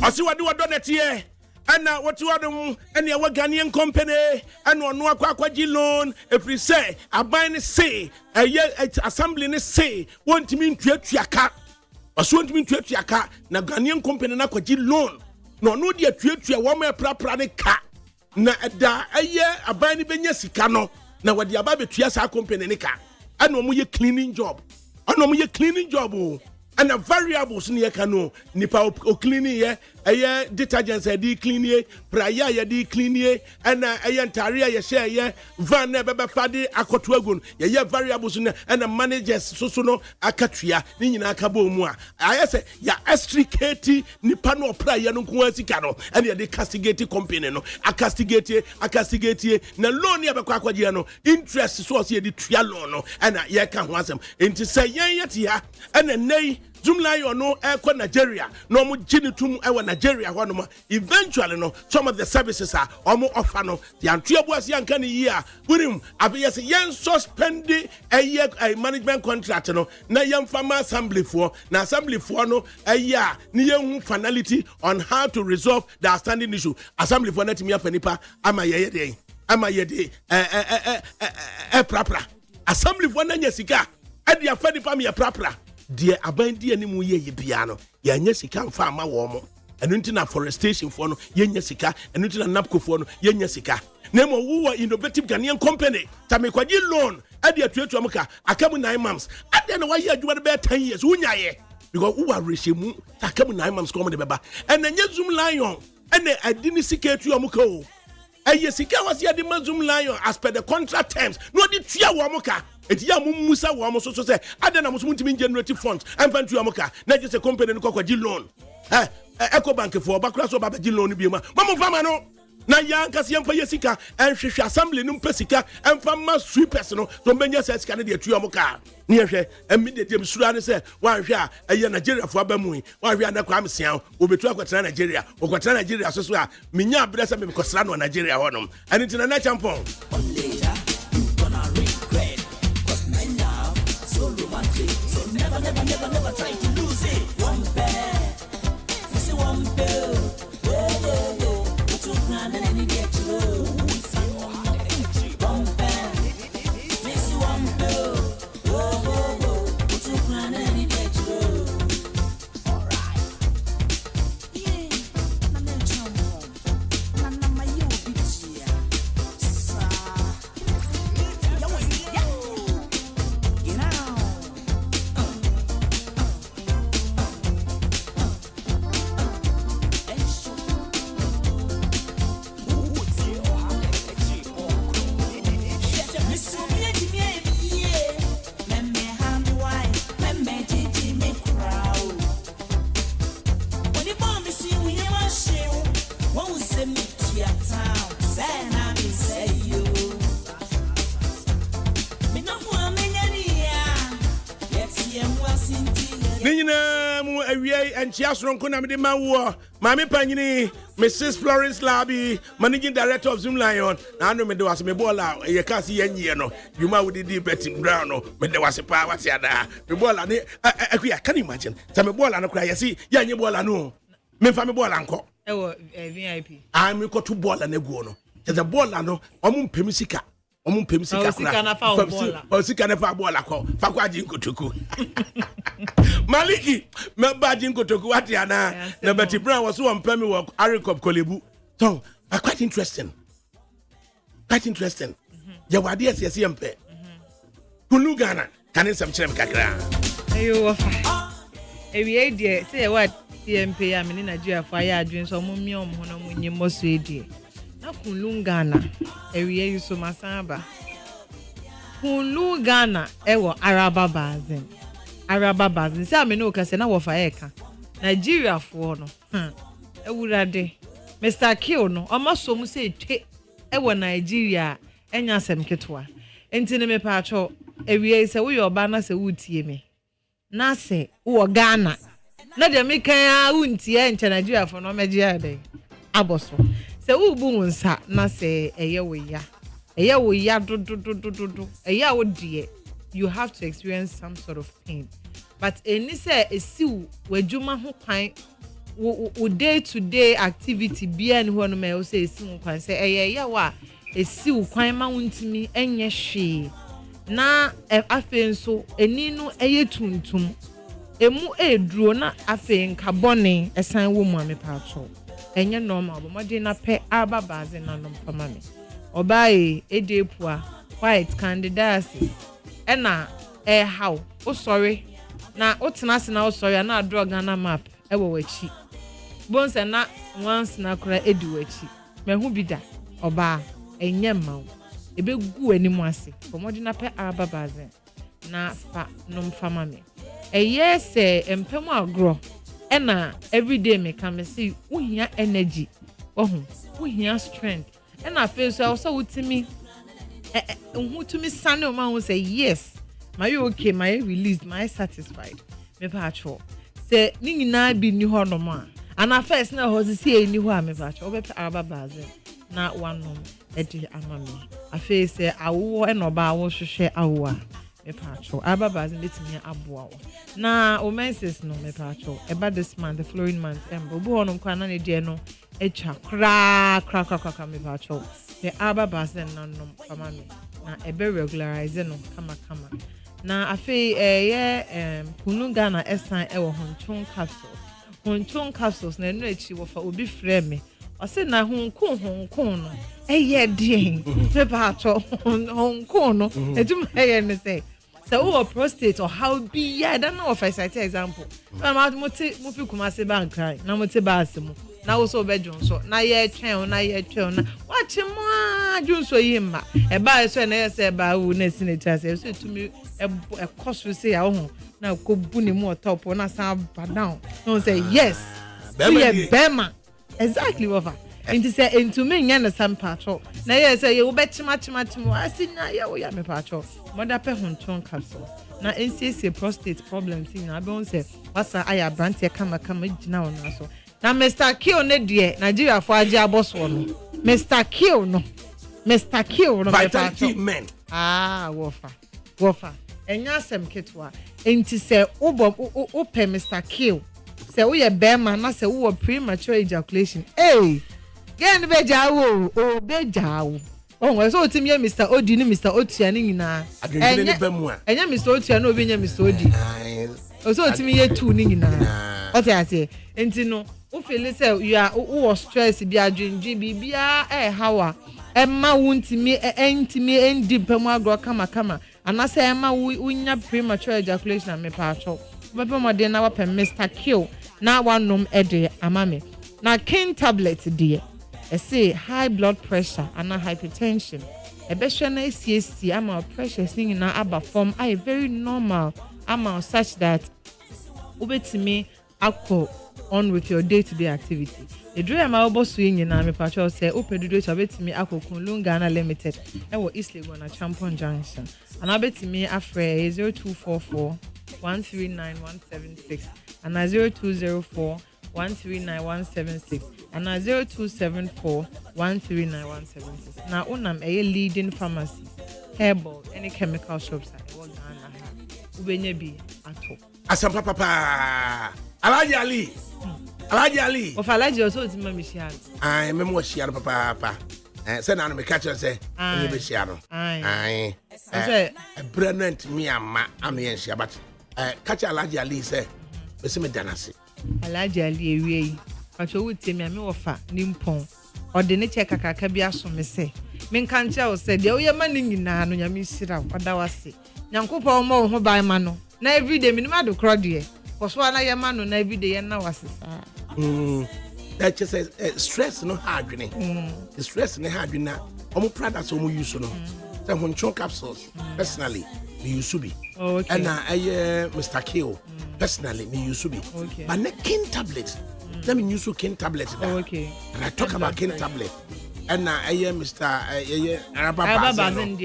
ɔsi wade wɔdɔ nɛteɛ ɛna wɔte wɔdom ɛne ɛwɔ Ghanaian company ɛna ɔno akɔ loan ɛfiri sɛ aban ne se ɛyɛ assembly ne se wɔntumi ntuatua ka ɔso wɔntumi ntuatua ka na Ghanaian company na akɔgye loan na ɔno de atuatua wɔn ɛprapra ne ka na ɛda ɛyɛ aban ne bɛnya sika no na wɔde aba bɛtua saa company ne ka ɛna ɔmo yɛ cleaning job and a variables ni ekano nipa o cleaning ye eye detergents e di clean ye prayer ye di clean ye and eye ntare ye share ye van na bebe fade akoto agun ye variables ni and managers so no akatua ni nyina aka bo mu a aye se ya extricate nipa no prayer no nko asika no and ye dey castigate company no acastigate na loan ye be kwa kwaje no interest so ye di tua loan no and ye ka ho asem enti se yen yete ya and nei Zoomlion no air Nigeria, no more genitum our Nigeria one eventually no some of the services are almost offer no the Antria was young can year with him abiyas yen suspended a year a management contract no na young farmer assembly for no a year near finality on how to resolve the outstanding issue assembly for netimia penipa ama ye prapra assembly for nanya sika e dia fa nipa me prapra de abandi animu ye biano ya nya sika mfa ama wo mo enu nti na forestation for no ye nya sika enu nti na napco for no ye nya sika na mo wo innovative Ghanaian company tamekwaji loan ade atuatu amka akamu 9 months ade na waye adwuma be 10 years wunya ye because who are reshemu akamu 9 months come de beba ena nya Zoomlion ena adini sika atu amka o eye sika wasi ade Zoomlion as per the contract terms no de tua wo amka eti ya musa wo amoso so say ade na muso mutimi generative funds amfantu amoka na je se company no kwakwaji loan eco bank for bakra so babaji loan bi ma mamu fama no na ya nkase yamfa yesika enhwehwe assembly no mpesika emfa ma sweepers no to benya sika ne de atu amoka ne yehwe immediate msura ne say wanhwe a eye Nigeria fo abamu wanhwe na kwa amsia obetu akwatena Nigeria okwatena Nigeria so so a menya abresa me kosra no Nigeria honom ani tina na champon never try to lose it. One pair, this is one pair. Put your hand and any get you. One pair, this is one pair. Put your hand and any get you. Alright. Yeah, I'm not trouble. I'm my you bitch here. And Chiasron Kunamidi Mawa, Mammy Pangini, Mrs. Florence Labby, Managing Director of Zoomlion, and I was Mebola, Yakasi Yeno, you might with the Betty Brown, when there was a power, Mebola, I can imagine. Samebola and cry, see, Yanibola no, Mefamibola uncle. VIP. I'm a to ball and a guano. There's a ball, no, Pemisika. Pemisika, Maliki, my badging go to Guatiana. The Betty Brown was one Pemi work, Arikop Kolebu. So, quite interesting. Yawadia says, Yampe. Kulugana, can in some chem kakra. Ayo, dear, say what PMP, I'm in Nigeria fire dreams or Mumium, Honomu, Mosu, dear. Na Kulungana, area you so masamba. Kulungana, ewo Araba bazin. Say me no kase na wo fa eka. Nigeria for no. Ewurade. Mr. Kill no, omaso mu say twe ewo Nigeria enya asem ketwa. Enti ne me pa acho area say wo yoba na say wutie me. Na say wo Ghana. Na de me kan a wuntie enche Nigeria for no megia dey. Aboso. Se ubu nsa na se eye wo ya do eya wo die you have to experience some sort of pain but any say esiu wadwuma ho kwan wo day to day activity bia ne ho no me wo say esi wo kwan say eye wa esi wo kwan ma wontimi enye hwe na afen so eni no eye tuntum emu eduro na afen kabone esan wo mu amepacho enye normal bo mode na pe aba baze na no fama me obae edepua white candidiasis ena how o sorry na otena se na o sorry na drug na map ewo wachi bonse na once na kura edi wachi mehu bida oba enye mawo ebe gu animu ase bomodi na pe aba baze na fa no mfama me eye se empemu agro ena everyday me come see uhia energy uhia strength ena feel so wutimi wutumi sane o ma who say yes my okay my released my satisfied me pa cho say ni nyina bi ni ho no ma ana first na ho see ni ho a me pa cho obe aba baze na wanom edi amame afi say awo eno ba wo hwehwe awo a me pa cho aba baze letimi aboa na o menses no me pa cho eba this month the flowing month embo bo honom kwa na ne die no echa kra me pa cho the aba baze na no fama me na ebe regularize no kama na afi kununga na esan ewo honchon capsules na enu echi wo fa obi frɛ me o se na honkon no eye den me ba to honkon no etum eye ne say so prostate or how be I don't know if I cite example na mo fi kuma se ban cry na mo te ba asemu na wo so be so na ye twen na watch mo adwunso yimma e ba so na ye se ba wo na sinita se so tumi e koso se ya ho na ko bu ne mu top na sa ba down no say yes we bema exactly what into say into me nya na sam patro na ye say ye wo be chima asinya ye wo ya me patro mother pe honchon capsules na NCC prostate problems na be on say wasa aya brand e kama gina on so na Mr. Kill ne de Nigeria for aje aboso no Mr. Kill no Vitality men wofa enya sem ketwa enti say wo pe Mr. Kill say wo ye bema na say wo premature ejaculation gen be jawo o be jawo we so timi ye Mr. Odi ni Mr. Otia ni nyina enya Mr. Otia na obi nya Mr. Odi o so timi ye tu ni nyina o te ase enti no o feel say you are o stress bi adwendwe bibia hawa emma wuntimi entimi endi pemu agro kama ana say emma wunya premature ejaculation me pa cho bebe modern na wa pe Mr. Kill na wanom ede amame na king tablet die say high blood pressure and hypertension ebehwe na esi ama pressure singing na aba form are very normal ama such that ubetimi akọ on with your day-to-day activity edure ma oboso nyina me pacho say opedudo cha betimi akokun Lungana Limited ewo East Legon na Champion Junction and abetimi afre 0244 139176 and 0204 139176 and 0274 139176 na unam leading pharmacies herbal any chemical shops at Ghana ubenye bi ato asampa papa Alhaji Ali of Alhaji also ti mama shia ai memo shia papa say na no me catch say me be shia no ai say brilliant me ama yen shia but catch Alhaji Ali say be se me danase Alhaji Ali ewie pacho wuti me wofa nimpon ode ne che kakaka bi aso me se me nkancha o se de o ye ma ni nyina no nyame hira oda wase nyankopɔ mo ho ban ma no na everyday minima do crowd de koso na ye ma no na everyday ye na wase sa that just stress no hardwene stress no hardwene omo products omo use no say honchon capsules personally me use be and Mr. Kill personally me use be but na king tablet let me use king tablet and I talk about king tablet and Mr. Araba Bazen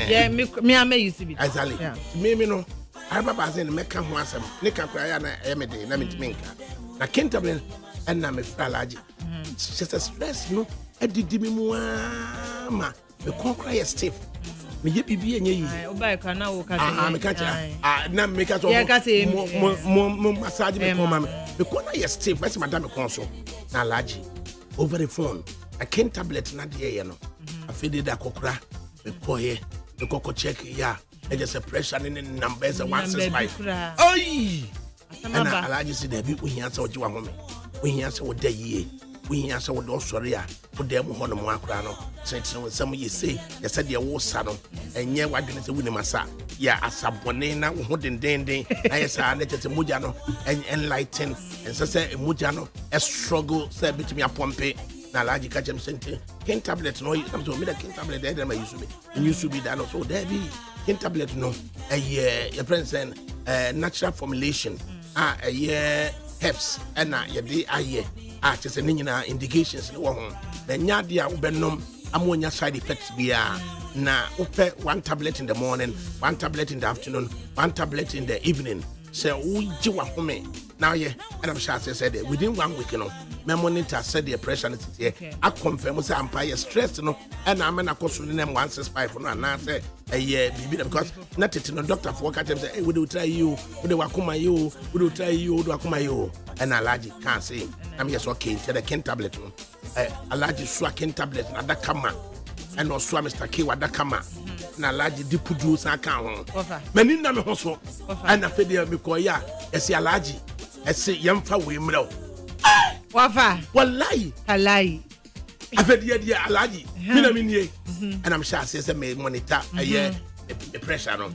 yeah me am use be exactly me no Araba Bazen me kan ho asem ne kan kra na me de na me timenka na king tablet and na me fralaji just a stress no edidi me mu ma me konkra ye stiff me ye bibi enye yi o ba ka na wo ka me ka cha na me ka so mo massage me ko ma because na yes stiff first madam konso na alaji over the phone a ken tablet na de ye no afede da kokora be koye the koko check ya e just a pressure in numbers 165 oi ana alaji say da bi ohia say oje wa home ohia say wo da yie ohia say wo do sori a wo da mu hono mu akora no sentin some ye say ye said ye wo sa no enye wadwene say wuni masa ya asabone na wo dendenden ayesa na tete moja no enlighten and say moja no a struggle say bitimi apompe na alaji ka jem sentin ken tablet no am so me da ken tablet there ma use be that no so there be ken tablet no your friends and natural formulation herbs and ye aye just nyina indications no ho na nya dia ubenom amonya side effects bia na upe one tablet in the morning, one tablet in the afternoon, one tablet in the evening. So uji wa home now and I'm sure I said within 1 week my monitor said the pressure is here. I confirm say I'm stressed and I'm na cost them 165 no and I say because not it no doctor for work say hey we do try you we do akuma you we do try you we do akuma you and allergy can't say I'm just okay tell the ken tablet allergy so ken tablet na ADAKABRI and also Mr. K ADAKABRI na allergy dipudu san kan ho mani na me ho so and afede me koya ese allergy ese yemfa we mra wafa wallahi alai afede dia allergy mina minie and I'm sure say me monitor the pressure no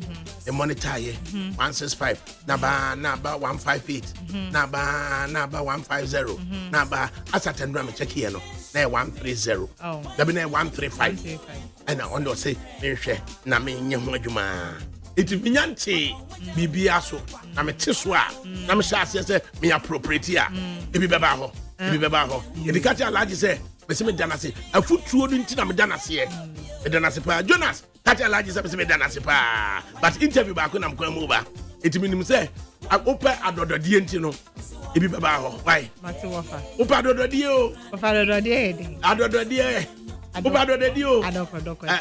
the monitor 165 na ba 158 na ba 150 na ba asatendra me check here no na 130 da be na 135 and on do say me hwe na me nye ho adwuma it vinyante bibia so na me teso a na me sha say me appropriate a e bi beba ho e di kati alaji say me se me danase afutuo no nti na me danase me danase pa Jonas kati alaji say me se me danase pa but interview ba ko na mkwan mu ba it minim say open adododie nti no e bi beba ho why mate wafa open adododie o wafa adododie di adododie open adododie o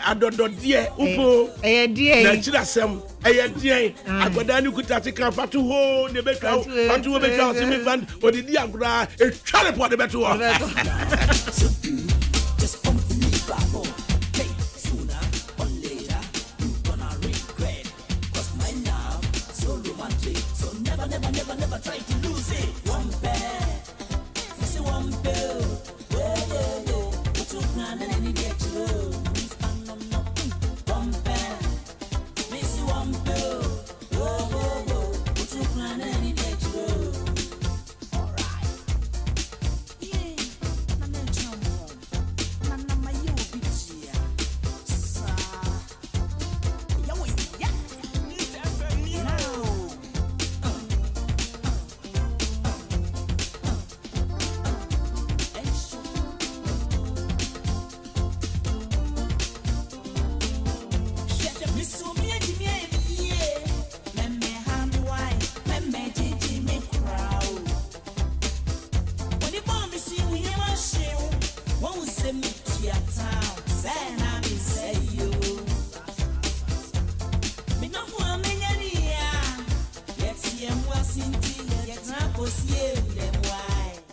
adododie upo die na chira sem die agoda ni kuta ti kan fatu ho ne betwa fatu ho betwa se me band odidi agora e twale po de beto just come to me babo hey sooner or later you gonna regret cause my love so romantic so never try to lose it one pair say one pair put your plan and any day to one pair miss one pair put your plan and any day to all right yeah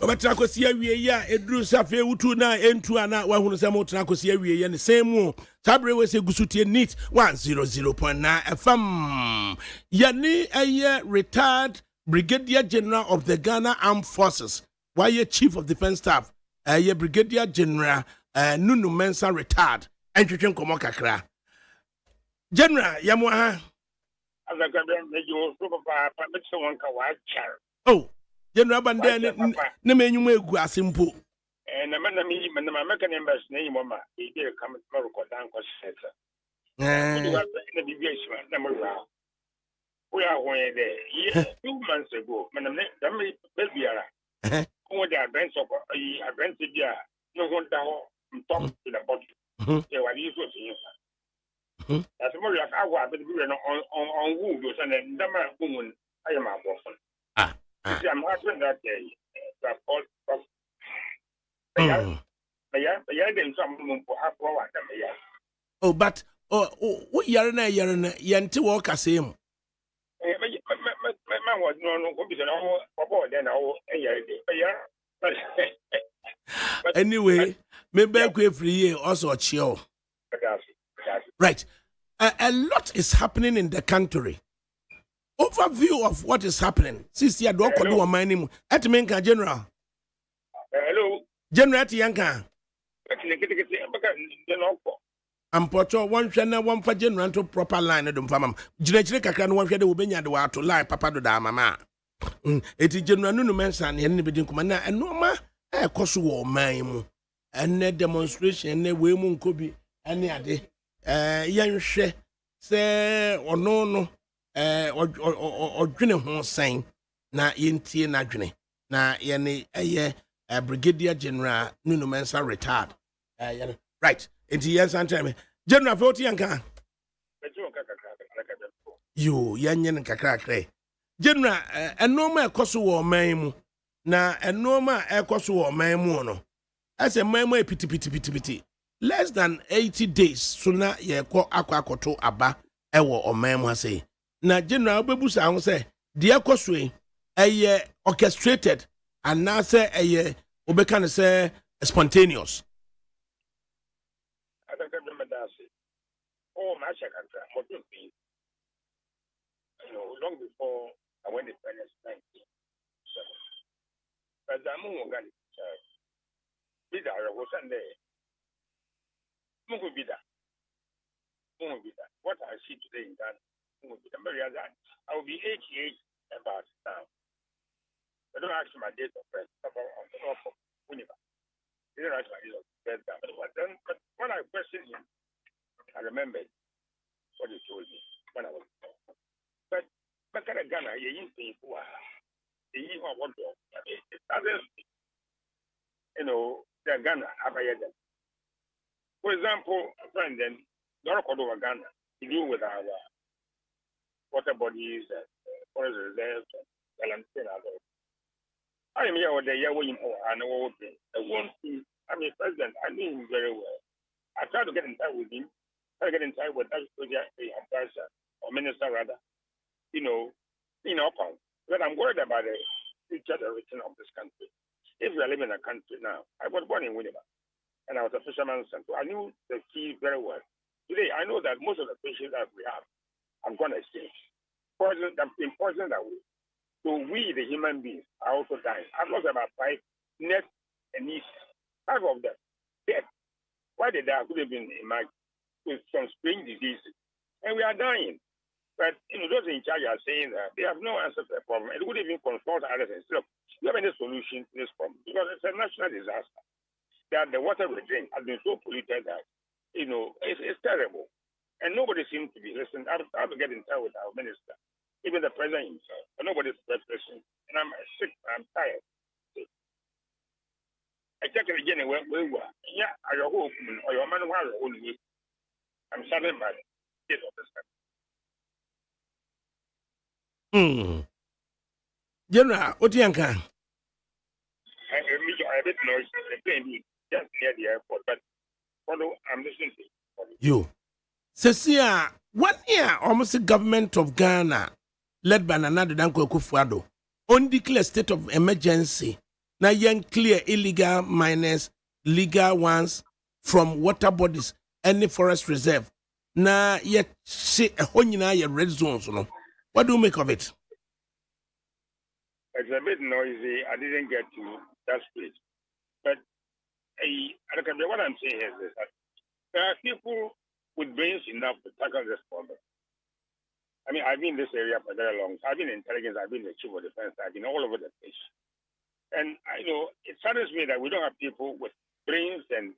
Obetra kosi awie ya eduru safe wutu na entu ana wahunu se motra kosi awie ya ne same tabre we se gusutie neat 100.9 FM yani aye retired brigadier general of the Ghana Armed Forces why chief of defense staff aye brigadier general Nunu Mensah retired entwetwe nkomo kakra general yamo ha ADAKABRI mejo so papa permission one ka wa char oh General Bande ne menyum egu asempo na manami manama meka members na yimo ma e dey come to record and ko seta na bibia shima na mo ra we are when there 2 months ago manam na me bebiara ko dey advance of advance dia no go down top in the body e wa yi so yin as mo ya ka wa be bi no on wood so na ndama gumun ayama bofon I'm hoping that that all oh, but what yarna yente walk as him. Man was no, go be no, then I'll, Anyway, maybe we free also chill. Right. A lot is happening in the country. Overview of what is happening. Since you don't do a mining at Menka General. Hello. General Yanka. I'm Porto one channel one for general to proper line of them farm. General Kakan one shade will be at the water to lie, Papa do da mama. It is General Nuno Manson and anybody come and no ma a cost war mime. And net demonstration, ne women could be any other. Young she say or no. Or dwene ho san na yentie na dwene na yene brigadier general Nuno Mensa retired right into yes and time general 40 yanka you yanyen kakra kre general enoma ekoso wo man mu na enoma ekoso wo man mu no as a man mu piti less than 80 days so na ye ko akwakoto aba ewo o man mu ase na general bebusa ho say de ekosue orchestrated and now say obeka ne say spontaneous. Oh, my second time, what would be, long before I went to Venice, 1997. But I'm going to be there. I was Sunday. What I see today in Ghana, I will be 88 about now. I don't ask my date of birth. They don't ask my date of birth. But when I questioned him, I remembered what he told me when I was young. But kind of Ghana, you think who are you want to they're Ghana, for example, a friend then Dorokodo Ghana, he deal with our water bodies and forest reserves and Valentine. I am here with the year when I know I'm a president, I knew him very well. I tried to get in touch with him. I get in touch with that advisor or minister rather, but I'm worried about the future direction of this country. If we are living in a country now, I was born in Winnipeg and I was a fisherman's son, so I knew the sea very well. Today, I know that most of the fishes that we have gone extinct. Poison, they've been poisoned away. So we, the human beings, are also dying. I've lost about 5 net and east, 5 of them dead. Why they die could have been imagined with some strange diseases. And we are dying. But those in charge are saying that they have no answer to the problem. It would even consult others and say, look, do you have any solution to this problem? Because it's a national disaster. That the water we drink has been so polluted that, it's terrible. And nobody seems to be listening. I have to get in touch with our minister, even the president himself. But nobody's listening. And I'm sick. I'm tired. I check it again where we were. Yeah, are your home or your man who only. I'm saddened by the state of this country. General, what do you think? I a bit noise. The plane just near the airport, but I'm listening to you. Cecia, 1 year almost the government of Ghana, led by Nana Danko Kufuado, on declare state of emergency. Now, young clear illegal miners, legal ones from water bodies, any forest reserve. Now, yet see a honey red zones. What do you make of it? It's a bit noisy. I didn't get to that stage. But what I'm saying is this: there are people with brains enough to tackle this problem. I mean, I've been in this area for very long. I've been in intelligence. I've been the chief of defense. I've been all over the place. And I know it saddens me that we don't have people with brains and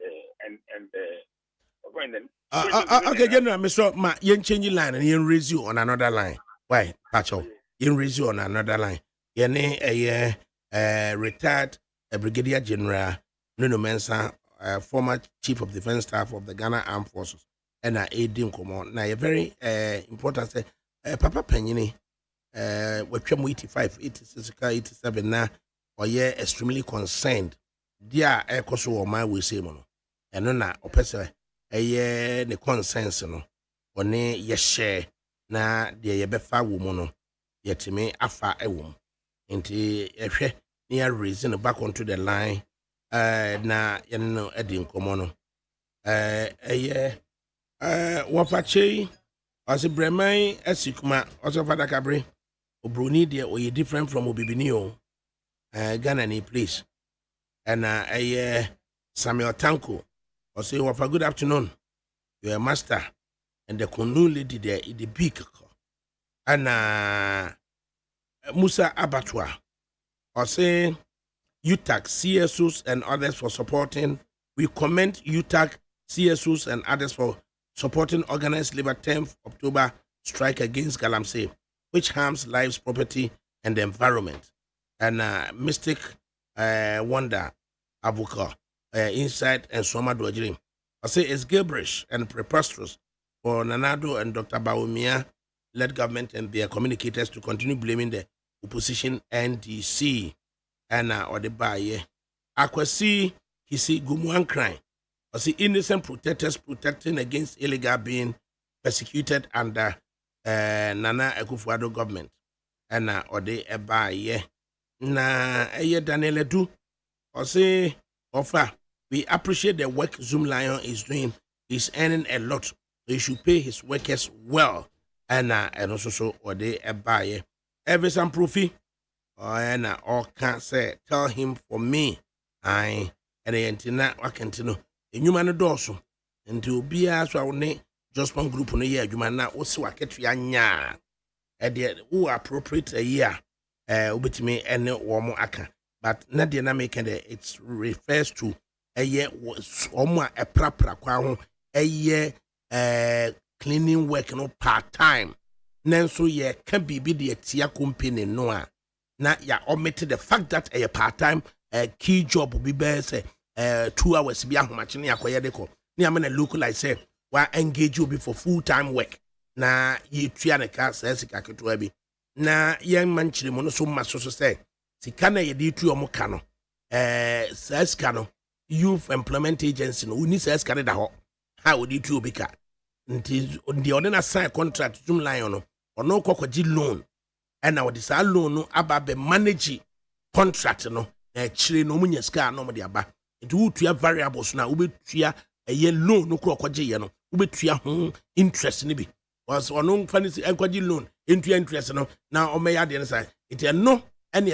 okay, General, Mr. Ma, you change your line and you raise you on another line. Why, Pacho? You raise you on another line. You name retired Brigadier General Nuno Mensa, former Chief of Defense Staff of the Ghana Armed Forces, and AD Command. Now, a very important say, Papa Penny, we came 85, 86, 87 now. Or yeah, extremely concerned. Dear Ecoso or my we say mono. And no na opesa the consensus no. Or ne ye share na dear ye befa womono. yɛtumi afa ɛwɔ mu nti ɛhwɛ ne yɛ raise no back onto the line na yɛne no ɛdi nkɔmmɔ no ɛyɛ wɔfakyɛ ɔsɛ brɛman asikuma ɔsɛ ADAKABRI obroni deɛ ɔyɛ different from obibini o Ghana ni place ɛna ɛyɛ Samuel Tanko ɔsɛ wɔfa good afternoon you're a master and the Kunu lady there is the big and Musa Abatwa or say UTAC, CSOs and others for supporting. We commend UTAC, CSOs and others for supporting organized labor 10th October strike against Galamsey, which harms lives, property, and the environment. And Mystic Wonder Abuka inside and Soma Dwajiri. I say it's gibberish and preposterous for Nanado and Dr. Bawumia led government and their communicators to continue blaming the opposition NDC and or the Baye. Akwasi, he see Gumuan crime. Or see innocent protesters protecting against illegal being persecuted under Nana Akufo-Addo government. And or the Baye. Na Daniel Edu. Or say offer. We appreciate the work Zoom Lion is doing. He's earning a lot. So he should pay his workers well. And also so or they buy every some proofy. And or can't say tell him for me. I and the antenna I can know. A human dorso. And to be as well ne just one group on a year. You might not also a ketria. And yet who appropriate a year. Ubit me and warm aka. But not the making it refers to a year was almost a proper quaho a year cleaning work no part time. Nanso ye can be the tia company noa. Na ya omitted the fact that a part time key job will be best 2 hours be a machine akoyedeko. Ni amena local like say wa engage you be for full time work. Na ye triane ka says kaketo bi. Na young man chiri so much so say sikana ye di tu omo kano. Says kano Youth Employment Agency no we need says Canada ho. How would you two be cat? The ordinary sign contract Zoom Lion or no cocoji loan. And now this loan no about the manage contract no chile no munyaska no modiaba. It would to variables now we a year loan no cocoji no we to interest nibi. Was or no funny equity loan into interest no now on my other side. It no any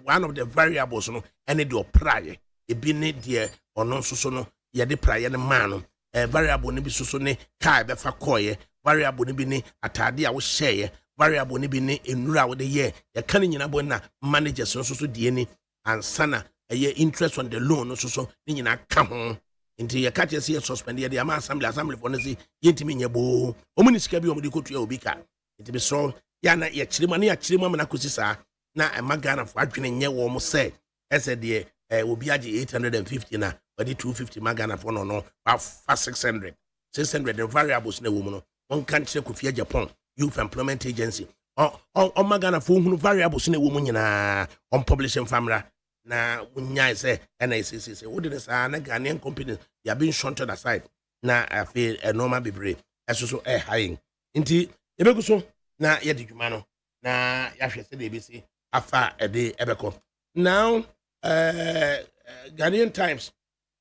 one of the variables no any do prior. It be need dear or non so no yade prior the man. Variable ni bi soso ne car befa koye variable ni bi ni atade a wo share variable ni bi ni enura wo de ye ya kan nyina bo na managers no so die ni ansana eye interest on the loan no so ni nyina ka ho nti ya catch say suspend ye de ama assembly for no say yentimi nya bo omuni sika bi omudi kotua obi ka nti bi so ya na ya kirima na ya kirima na kosi saa na emagana fo adwene nye wo mo say ese de obi age 850 na body 250 magana for no for 600 the variables na woman no one can check Kofi Japan Youth Employment Agency on magana for hunu variables na woman nyina on publishing family na unya say NICC say what did say na Ghanaian company they are being shunted aside na feel a normal bebre so high nti ebegu so na ye dwuma no na ya hwese de bi say afa e de ebeko now Ghanaian Times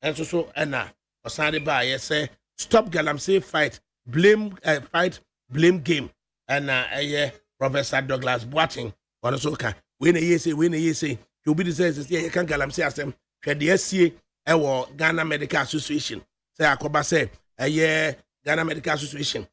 and so Anna Osade ba yes say stop Galamsey fight blame game and Professor Douglas Boating on so can when you say you be the says you can Galamsey asem the SCA Ghana Medical Association say akoba say Ghana Medical Association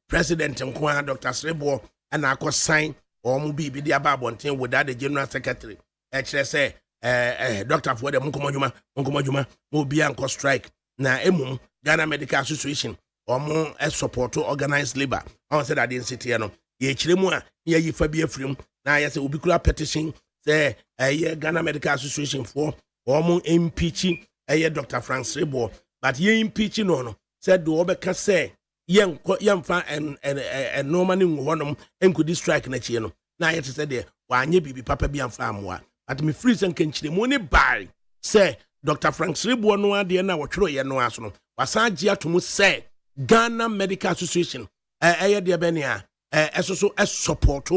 President Nkwa Dr. Srebo and akọ sign or mu bi the ababonten without the General Secretary say Doctor for the Munkomajuma will be anchor strike. Na emu Ghana Medical Association or more support to organized labor. I said I didn't sit here no. Ye chiremua ye Fabia Frim. Na yes ubicula petition say Ghana Medical Association for or more impeaching Dr. Frank Srebo. But ye impeaching no said do obeka say young fan and normally one and could strike next year no. Na yet said there why ye be papa be and farm. At me freeze and kenchire money buy say Dr. Frank Srebo no ade na wotwero ye no aso no wasaje atomu say Ghana Medical Association de benia eso so support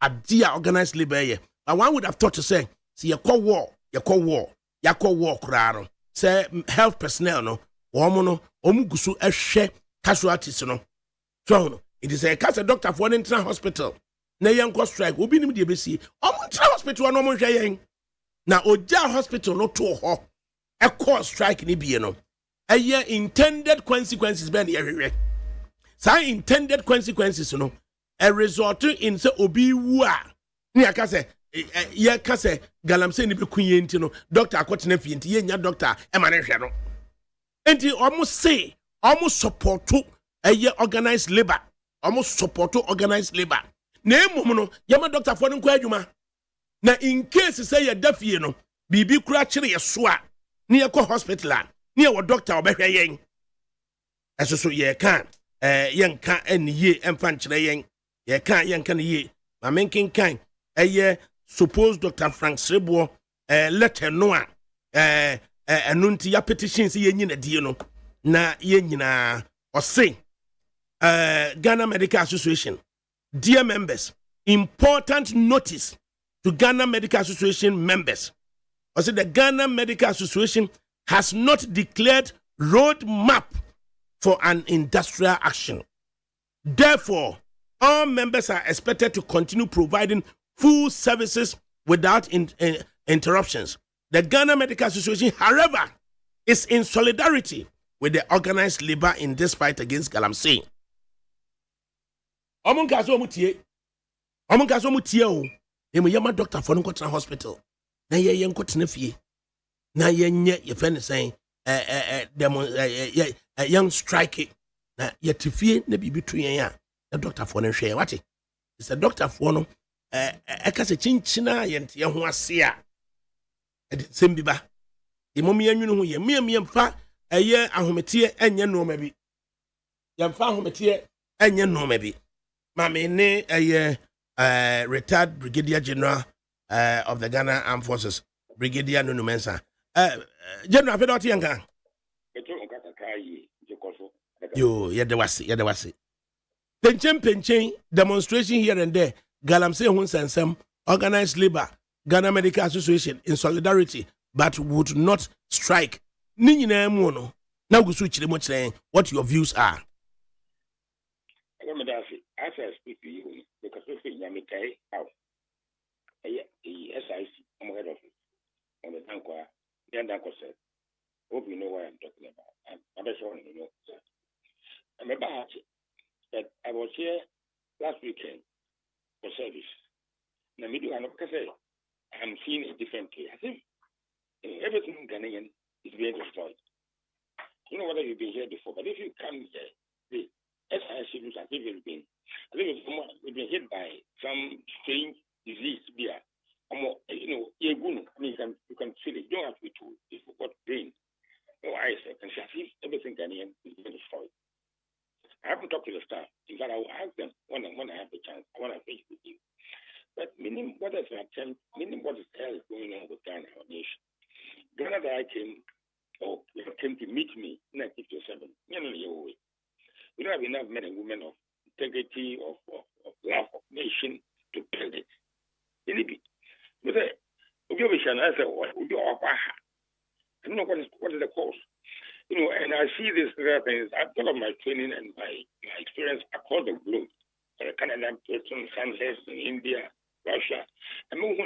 Adia organized labor. But one would have thought to say, see, you call war, krano. Say health personnel no, woman omugusu eshe casualties no. So it is a case a doctor for an internal hospital. Na yanko strike, obi nim de besi. Internal hospital no mo hwe yen. Na oja hospital no to ho. A cause strike ni bi no. Eye intended consequences ben everywhere. Sa intended consequences no. A result in say obi wu a. Ni aka say ye ka say galamse ni be kunye nti no doctor akotena fie nti ye nya doctor e ma ne hwe no. Enti almost say almost support to organized labor. Almost support to organized labor. Na emum no yama doctor for nko adwuma. Na in case say ye da fie no bibi kura kire ye so a na ye ko hospital a na ye wo doctor obehwe yen. Eso so ye kan yen kan eniye emfa nkire yen. Ye kan yen kan ye. Ma menkin kan suppose Dr. Frank Srebo letter no a enunti ya petitions ye nyina die no na ye nyina o say Ghana Medical Association, dear members, important notice to Ghana Medical Association members. I said the Ghana Medical Association has not declared roadmap for an industrial action. Therefore, all members are expected to continue providing full services without interruptions. The Ghana Medical Association, however, is in solidarity with the organized labor in this fight against galamsey. Omunkaso mutie o. Emu yama doctor for no hospital. Na ye nkotena fie. Na ye nye ye friend saying young strike na ye tifie na bibi tu yen a na doctor for no hwe what it's a doctor for no eka se chinchina ye nte ho ase a sem bi ba imom ye nwunu ho ye miam fa ahomete enye no ma bi ye fa ahomete enye no ma bi mame ne retired brigadier general of the Ghana Armed Forces, Brigadier Nunu Mensah. General, I don't think you yedawasi. Penchen demonstration here and there. Galamsey Hunsensem, organized labor, Ghana Medical Association in solidarity, but would not strike. Ninyina mono. Now go switch the much what your views are. As I speak to you, because we think Yamikai out. SIC, I'm head office on the Dankwa, the Danko said, hope you know what I'm talking about. I'm sure you know. I'm about that I was here last weekend for service. Now, me do I know because I'm seeing a different case. I think everything Ghanaian is being destroyed. You know whether you've been here before, but if you come here, the SIC looks as if it's been. I think we've been hit by some strange disease here. You know, I mean, you can feel it. You don't have to be told. If you've got brain, no eyes, and see everything Ghanaian is being destroyed. I haven't talked to the staff. In fact, I will ask them when I have the chance. I want to face with you. But meaning what is the attempt? Meaning what is the hell is going on with Ghana, our nation? Ghana that I came to meet me in 1957. We don't have enough men and women of integrity, of love of nation to build it. But I said, what would you offer? I don't know what is the cause. You know, and I see these things. I've thought of my training and my experience across the globe. Canada, Britain, Kansas, India, Russia. And you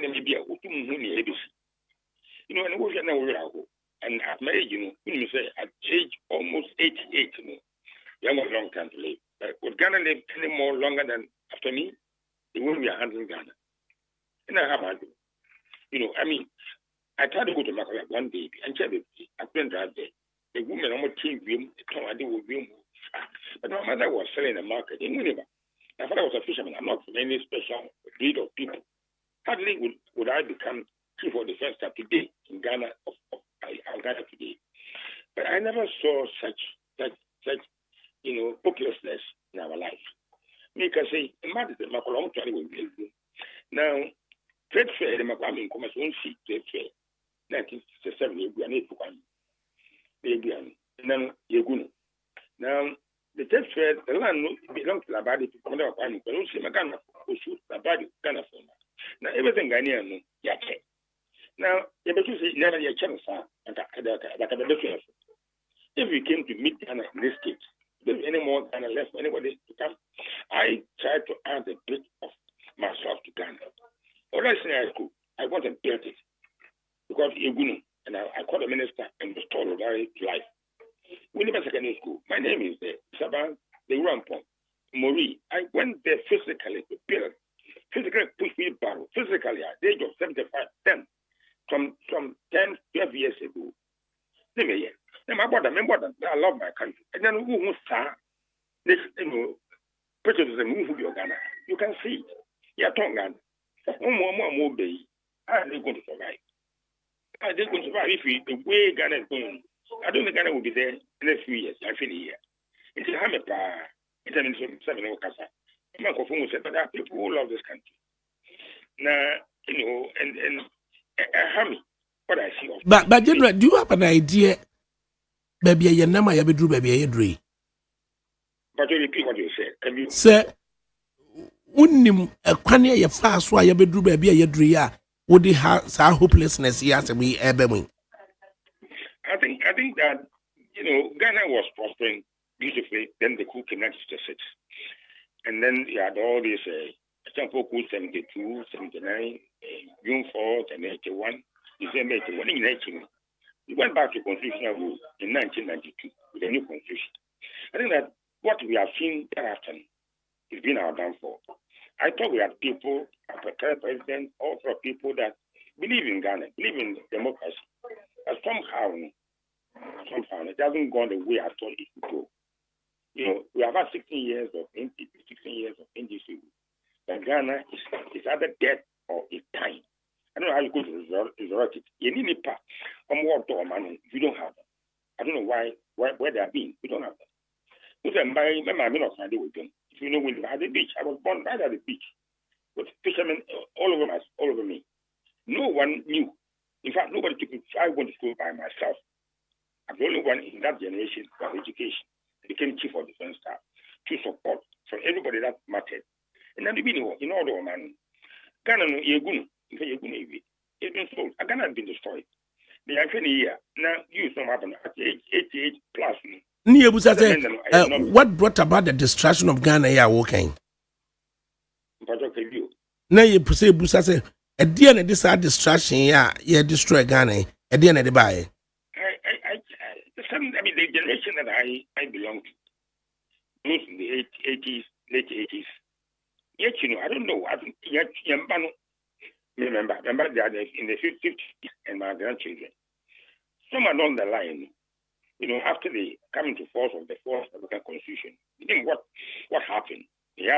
know, and I've married, you say at age almost 88, you have a long time to live. But would Ghana live any more longer than after me? It won't be 100 Ghana. And I have to. You know, I mean, I tried to go to Makala one day and check it. I couldn't drive there. The woman on my team, but my mother was selling the market in Winneba. My father was a fisherman. I'm not from any special breed of people. Hardly would I become chief of defense staff today in Ghana, of Ghana today. But I never saw such you know, hopelessness in our life. Me can say, imagine the Macolong will be now. Trade fair, the Macam commerce won't see trade fair. 1967, you be an 8 now, the trade fair, the land belongs to the body to come out of Ghana, but also Magana. we shoot about Ghana for now. Everything Ghanaian, yeah. Now, you better say never your chance, and if we came to meet Ghana in this case, there's any more Ghana left for anybody to come. I try to add a bit of myself to Ghana. What I say, I want to build it because and I called the minister and restored it to life. We never secondary school. My name is Saban the Rampon Mori. I went there physically to build, physically push me barrel, physically at the age of 75, 10, from 10, 12 years ago. Never yet. Then my brother, I love my country. And then who start this, patriotism, who Ghana. You can see it. You're talking more baby. How are they going to survive? How are they going to survive if the way Ghana is going? I don't think Ghana will be there in the next few years. I feel here. It's a hammer. It's an instrument of Casa. But there are people who love this country. Now, and hammer. What I see. But General, do you have an idea? Baby, your name I ever drew, baby, I dream. But you repeat what you said. Can you say, Unim a quania your fast why you be drew, baby, I dream. Would he have hopelessness? He has to be ebbing. I think that Ghana was prospering beautifully. Then the coup came 1966, and then you had all these example coup 72, 79, June 4th, and 81, December 81. In 19, we went back to constitutional rule in 1992 with a new constitution. I think that what we have seen thereafter has been our downfall. I thought we had people, a president, also people that believe in Ghana, believe in democracy. But somehow it hasn't gone the way I thought it would go. We have had 16 years of NDC. But Ghana is either dead or it's time. I don't know how you go to resurrect it. You need a part. You don't have them. I don't know where they are being. We don't have them. If you know, when at the beach, I was born right at the beach with fishermen all over me. No one knew. In fact, nobody took me. I went to school by myself. I'm the only one in that generation of education. I became chief of defense staff to support for everybody that mattered. And then the beginning, in order, man, Ghana, it's been sold. Ghana has been destroyed. The actually year now, you some happen at age 88 plus. What brought about the destruction of Ghana? Yeah, walking. Now you say, Busa say, at the end of this distraction, yeah, destroy Ghana. At the end of the buy. The generation that I belong to, those in the 80s, late 80s. Yet, I don't know. Remember they are in the 50s and my grandchildren. Somewhere along the line, after the coming to force of the fourth African Constitution, what happened? The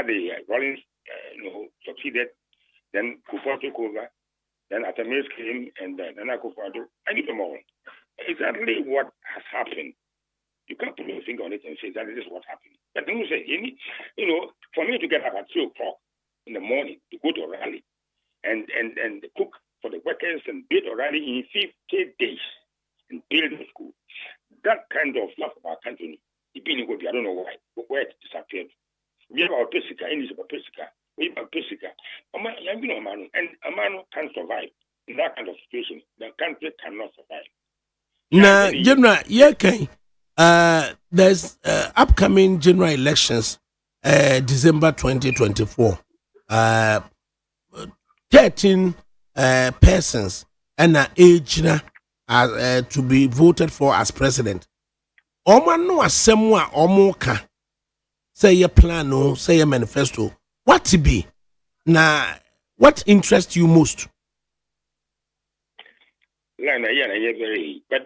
Rollins, succeeded. Then Kufuor took over. Then Atamis came, and then Akufo-Addo. I need them all. Exactly what has happened. You can't put your finger on it and say that this is what happened. But then you say, for me to get up at 3 o'clock in the morning to go to a rally and cook for the workers and build a rally in 50 days and build a school, that kind of love of our country, I don't know where it disappeared. We have our Pesica, English about Pesica. We have Pesica. And a man can't survive in that kind of situation. The country cannot survive. Now, General, there's upcoming general elections, December 2024. 13 persons and age to be voted for as president. Oma no asemwa omoka. Say your plan, no, say your manifesto. What to be? Now, what interests you most? But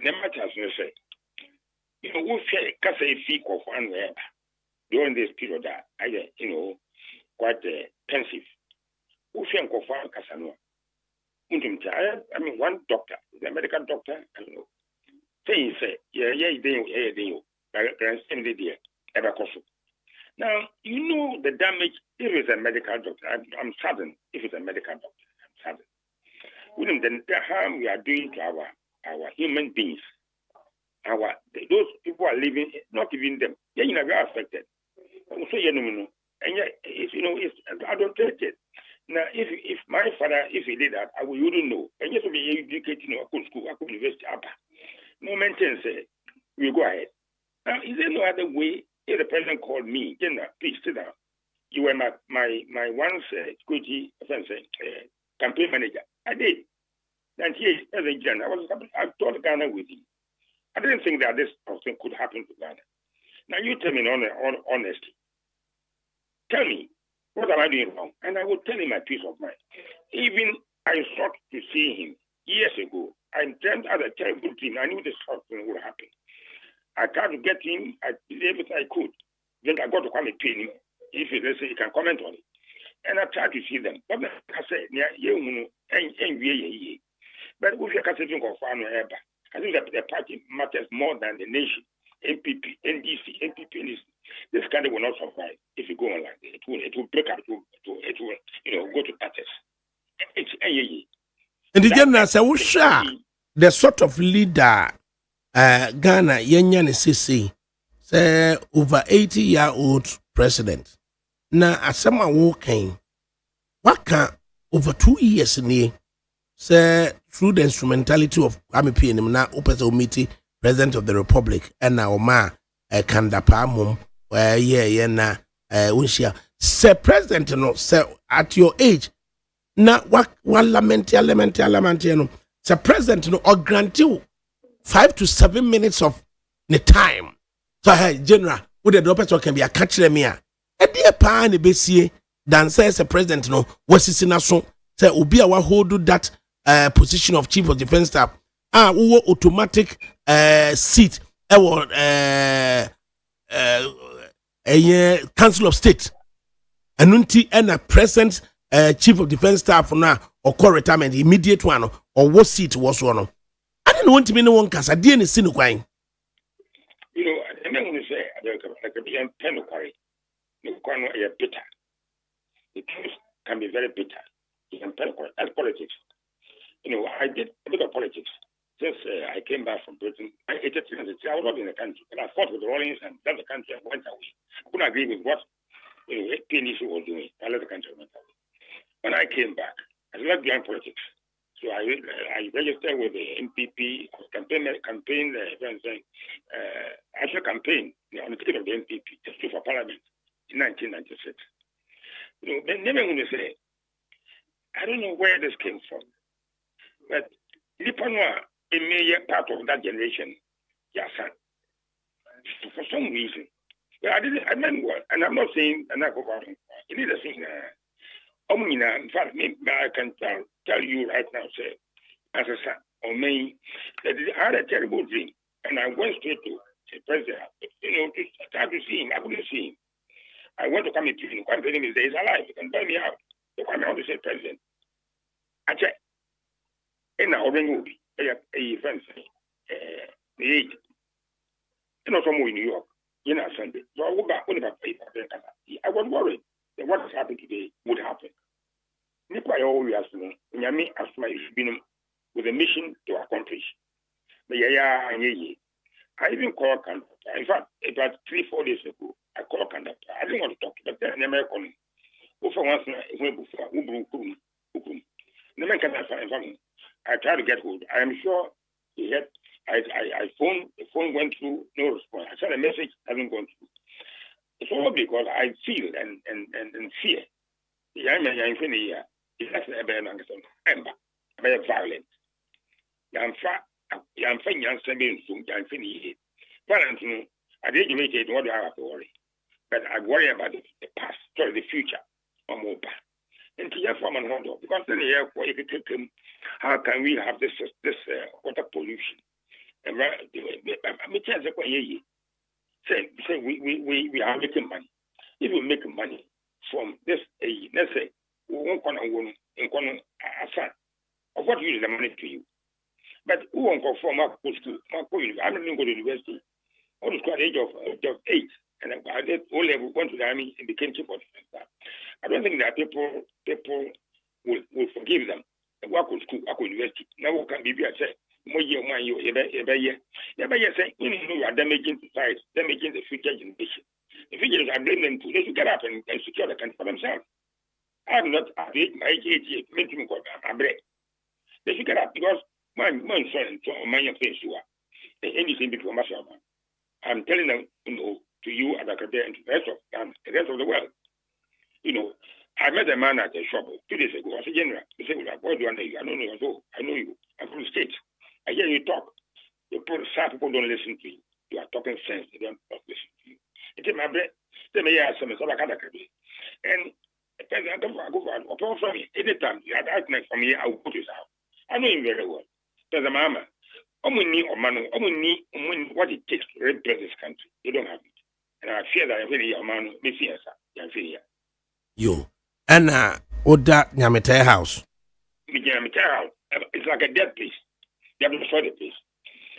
the matter is, we say, fee of one during this period, quite pensive. We feel of Casanova. I mean, one doctor, the medical doctor, I don't know. Say, now, the damage if it's a medical doctor. I'm saddened if it's a medical doctor. I'm saddened. The harm we are doing to our human beings. Those people are living, not even them. We are affected. So, And yet, if you know, it's adulterated. Now, if my father, if he did that, I wouldn't know. And yes, we educated, I could school, I could university, no maintenance, we go ahead. Now, is there no other way? If the president called me, please sit down. You were my one security campaign manager. I did. And he, as a general, I thought Ghana with him. I didn't think that this thing could happen to Ghana. Now, you tell me honesty. Tell me, what am I doing wrong? And I will tell him my peace of mind. Even I sought to see him years ago. I dreamt as a terrible dream. I knew this sort of thing would happen. I tried to get him. I did everything I could. Then I got to come and pay him. If he listen, he can comment on it. And I tried to see them. But I said, but if you can't think of I think that the party matters more than the nation. NPP, NDC, NPP, NDC. This country will not survive if you go on like that. It will break up. It will go to tatters. It's And the general said, the sort of leader Ghana Yenyan Sisi say over 80-year-old president. Now asama walking what can over 2 years in say through the instrumentality of Kwame na opesa meeting president of the republic and now ma kandapa mum na unshia say president no say at your age na what lament no say president no or grant you 5 to 7 minutes of the time. So hey general with the opesa can be a catch them here. E dey pa ne besie dan say president no wasisi na so say obi a wa hold that position of chief of defense staff wo automatic seat council of state anunti and a present chief of defense staff na or call retirement immediate one or what seat was one. I didn't want to be no one case I didn't see no kwai. You know, I'm going to say I could be a pen bitter. The truth can be very bitter. As politics. You know, I did a bit of politics since I came back from Britain. I was not in the country, and I fought with the Rollins and left the country and went away. I couldn't agree with what PNC was doing. I left the country and went away. When I came back, I left behind politics. So I registered with the MPP campaign, actual campaign on the ticket of the MPP to sue for parliament in 1996. You know, then never going to say, I don't know where this came from, but Lipanwa, a major part of that generation, yes, for some reason. But I meant well, and I'm not saying, and I go on. It is a thing. In fact, I can tell you right now, say, as a son, or me, that I had a terrible dream, and I went straight to the president, to try to see him. I couldn't see him. I went to come and see him. One thing is, he's alive. He can bail me out. So I'm out to say, president. I check. And now, when you be a friend, the age, and also more in New York, Sunday. So I go back when I was worried that what has happened today would happen. Nipa always ask me, Nyame ask my with a mission to accomplish. But I even called Kanda. In fact, about 3-4 days ago, I called Kanda. I didn't want to talk, but then I called him. For once, I tried to get hold. I am sure he had. I phoned. The phone went through. No response. I sent a message. Hasn't gone through. It's all because I feel and fear. I'm very violent. I'm fine. I'm saying I'm finished. I didn't make it. What do I have to worry? But I worry about the past, sorry, the future. Or more bad. And to from and hold on, because then here, how can we have this water pollution? And say we are making money. If we make money from this, let's say, we won't of what use the money to you. But who won't go from our school? I'm not going to go to university. I was at the age of 8, and I did O-level, went to the army, and became chief of defense. I don't think that people will forgive them. Work with school, work with university. Now can be said, more year, every year. Say, you are damaging society, damaging the future generation. If Nigerians, I blame them too. They should get up and secure the country for themselves. I am not at my age, making a break. They should get up because my son, my young face, you are the anything before myself. I'm telling them, to you, ADAKABRI, and to the rest of the world. I met a man at a shop 2 days ago. I said, General, he said, what do you know? I don't know. I know you. I'm from the States. I hear you talk. Some people don't listen to you. You are talking sense. They don't listen to you. It's my bread. They may ask some ADAKABRI. And I go for me. Anytime you ask me from here, I will put his house. I know him very well. There's a mama. Only what it takes to represent this country. You don't have it. And I fear that every year, man, may fear, sir. You. And Oda Nyamete house. It's like a dead place. They have destroyed the place.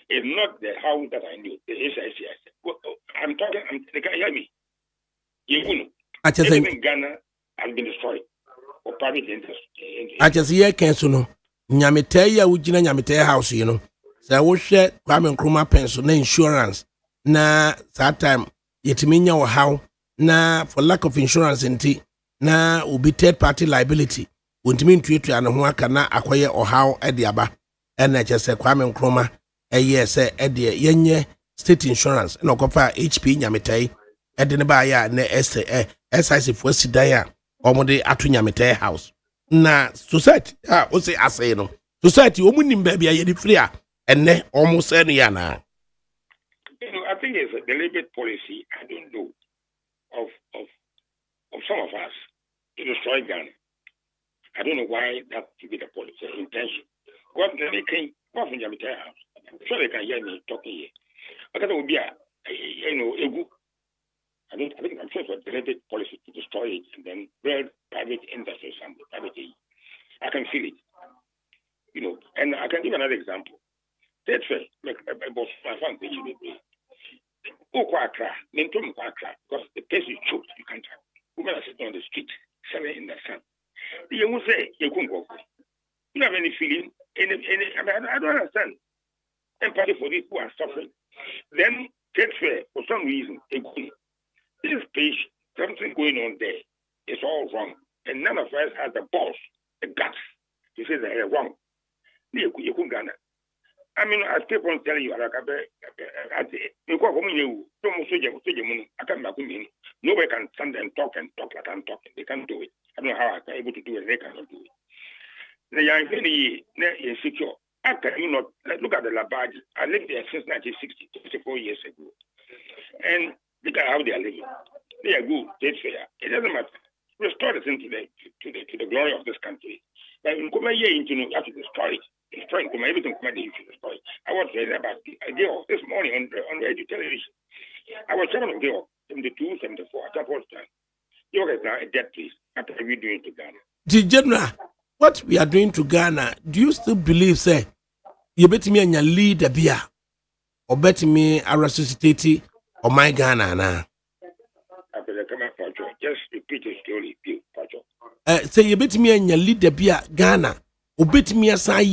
It's not the house that I knew. The SIC. I'm talking, they can't hear me. Everything in Ghana has been destroyed for private interest. I just hear Kensuno. Nyamete ya ujina Nyamete house, So we share Kwame Nkrumah pension na insurance. Na that time, yetiminya wa how. Na for lack of insurance inti. Na ubi third party liability untimi ntuetu ana ho aka na akoye ohaw ediaba ena chese Kwame Nkrumah se edie yenye state insurance na okofa HP Nyametai ede ne ba ya na SIC for sidan a omode atu Nyametai house na society o say asay no society omunim ba bia ye di free a enne omo say no ya na. I think it's a deliberate policy. I don't know of some of us to destroy Ghana. I don't know why that should be the policy intention. What they came from Nyamete house. I'm sure they can hear me talking here. But that would be a good. I'm sure it's a deliberate policy to destroy it and then build private industries and private. I can feel it. And I can give another example. That's right. Boss, my fan page will be. Because the place is choked, you can't have. Women are sitting on the street, selling in the sun. You won't say, you couldn't go. You have any feeling? I don't understand. Empathy for these who are suffering. Then, get fair, for some reason, this page, something going on there, it's all wrong. And none of us has the balls, the guts, to say that they're wrong. You couldn't Ghana. I mean, I keep on telling you, nobody can stand and talk like I'm talking. They can't do it. I don't know how I'm able to do it. They cannot do it. The young lady is insecure. How can you not look at the Labaji? I lived there since 1960, 54 years ago. And look at how they are living. They are good, they're fair. It doesn't matter. Restore the thing to the glory of this country. But in Kuma, you have to destroy it. Destroying everything you should destroy. I was reading about Geo this morning on radio television. I was chairman of Geo 72, 74 at that time. Geo is now a dead place. What are we doing to Ghana? The General, what we are doing to Ghana, do you still believe, say, you bet me and your lead a beer, or bet me a resuscitate or my Ghana now? Just repeat it slowly, say you bet me and your lead a beer, Ghana, or bet me a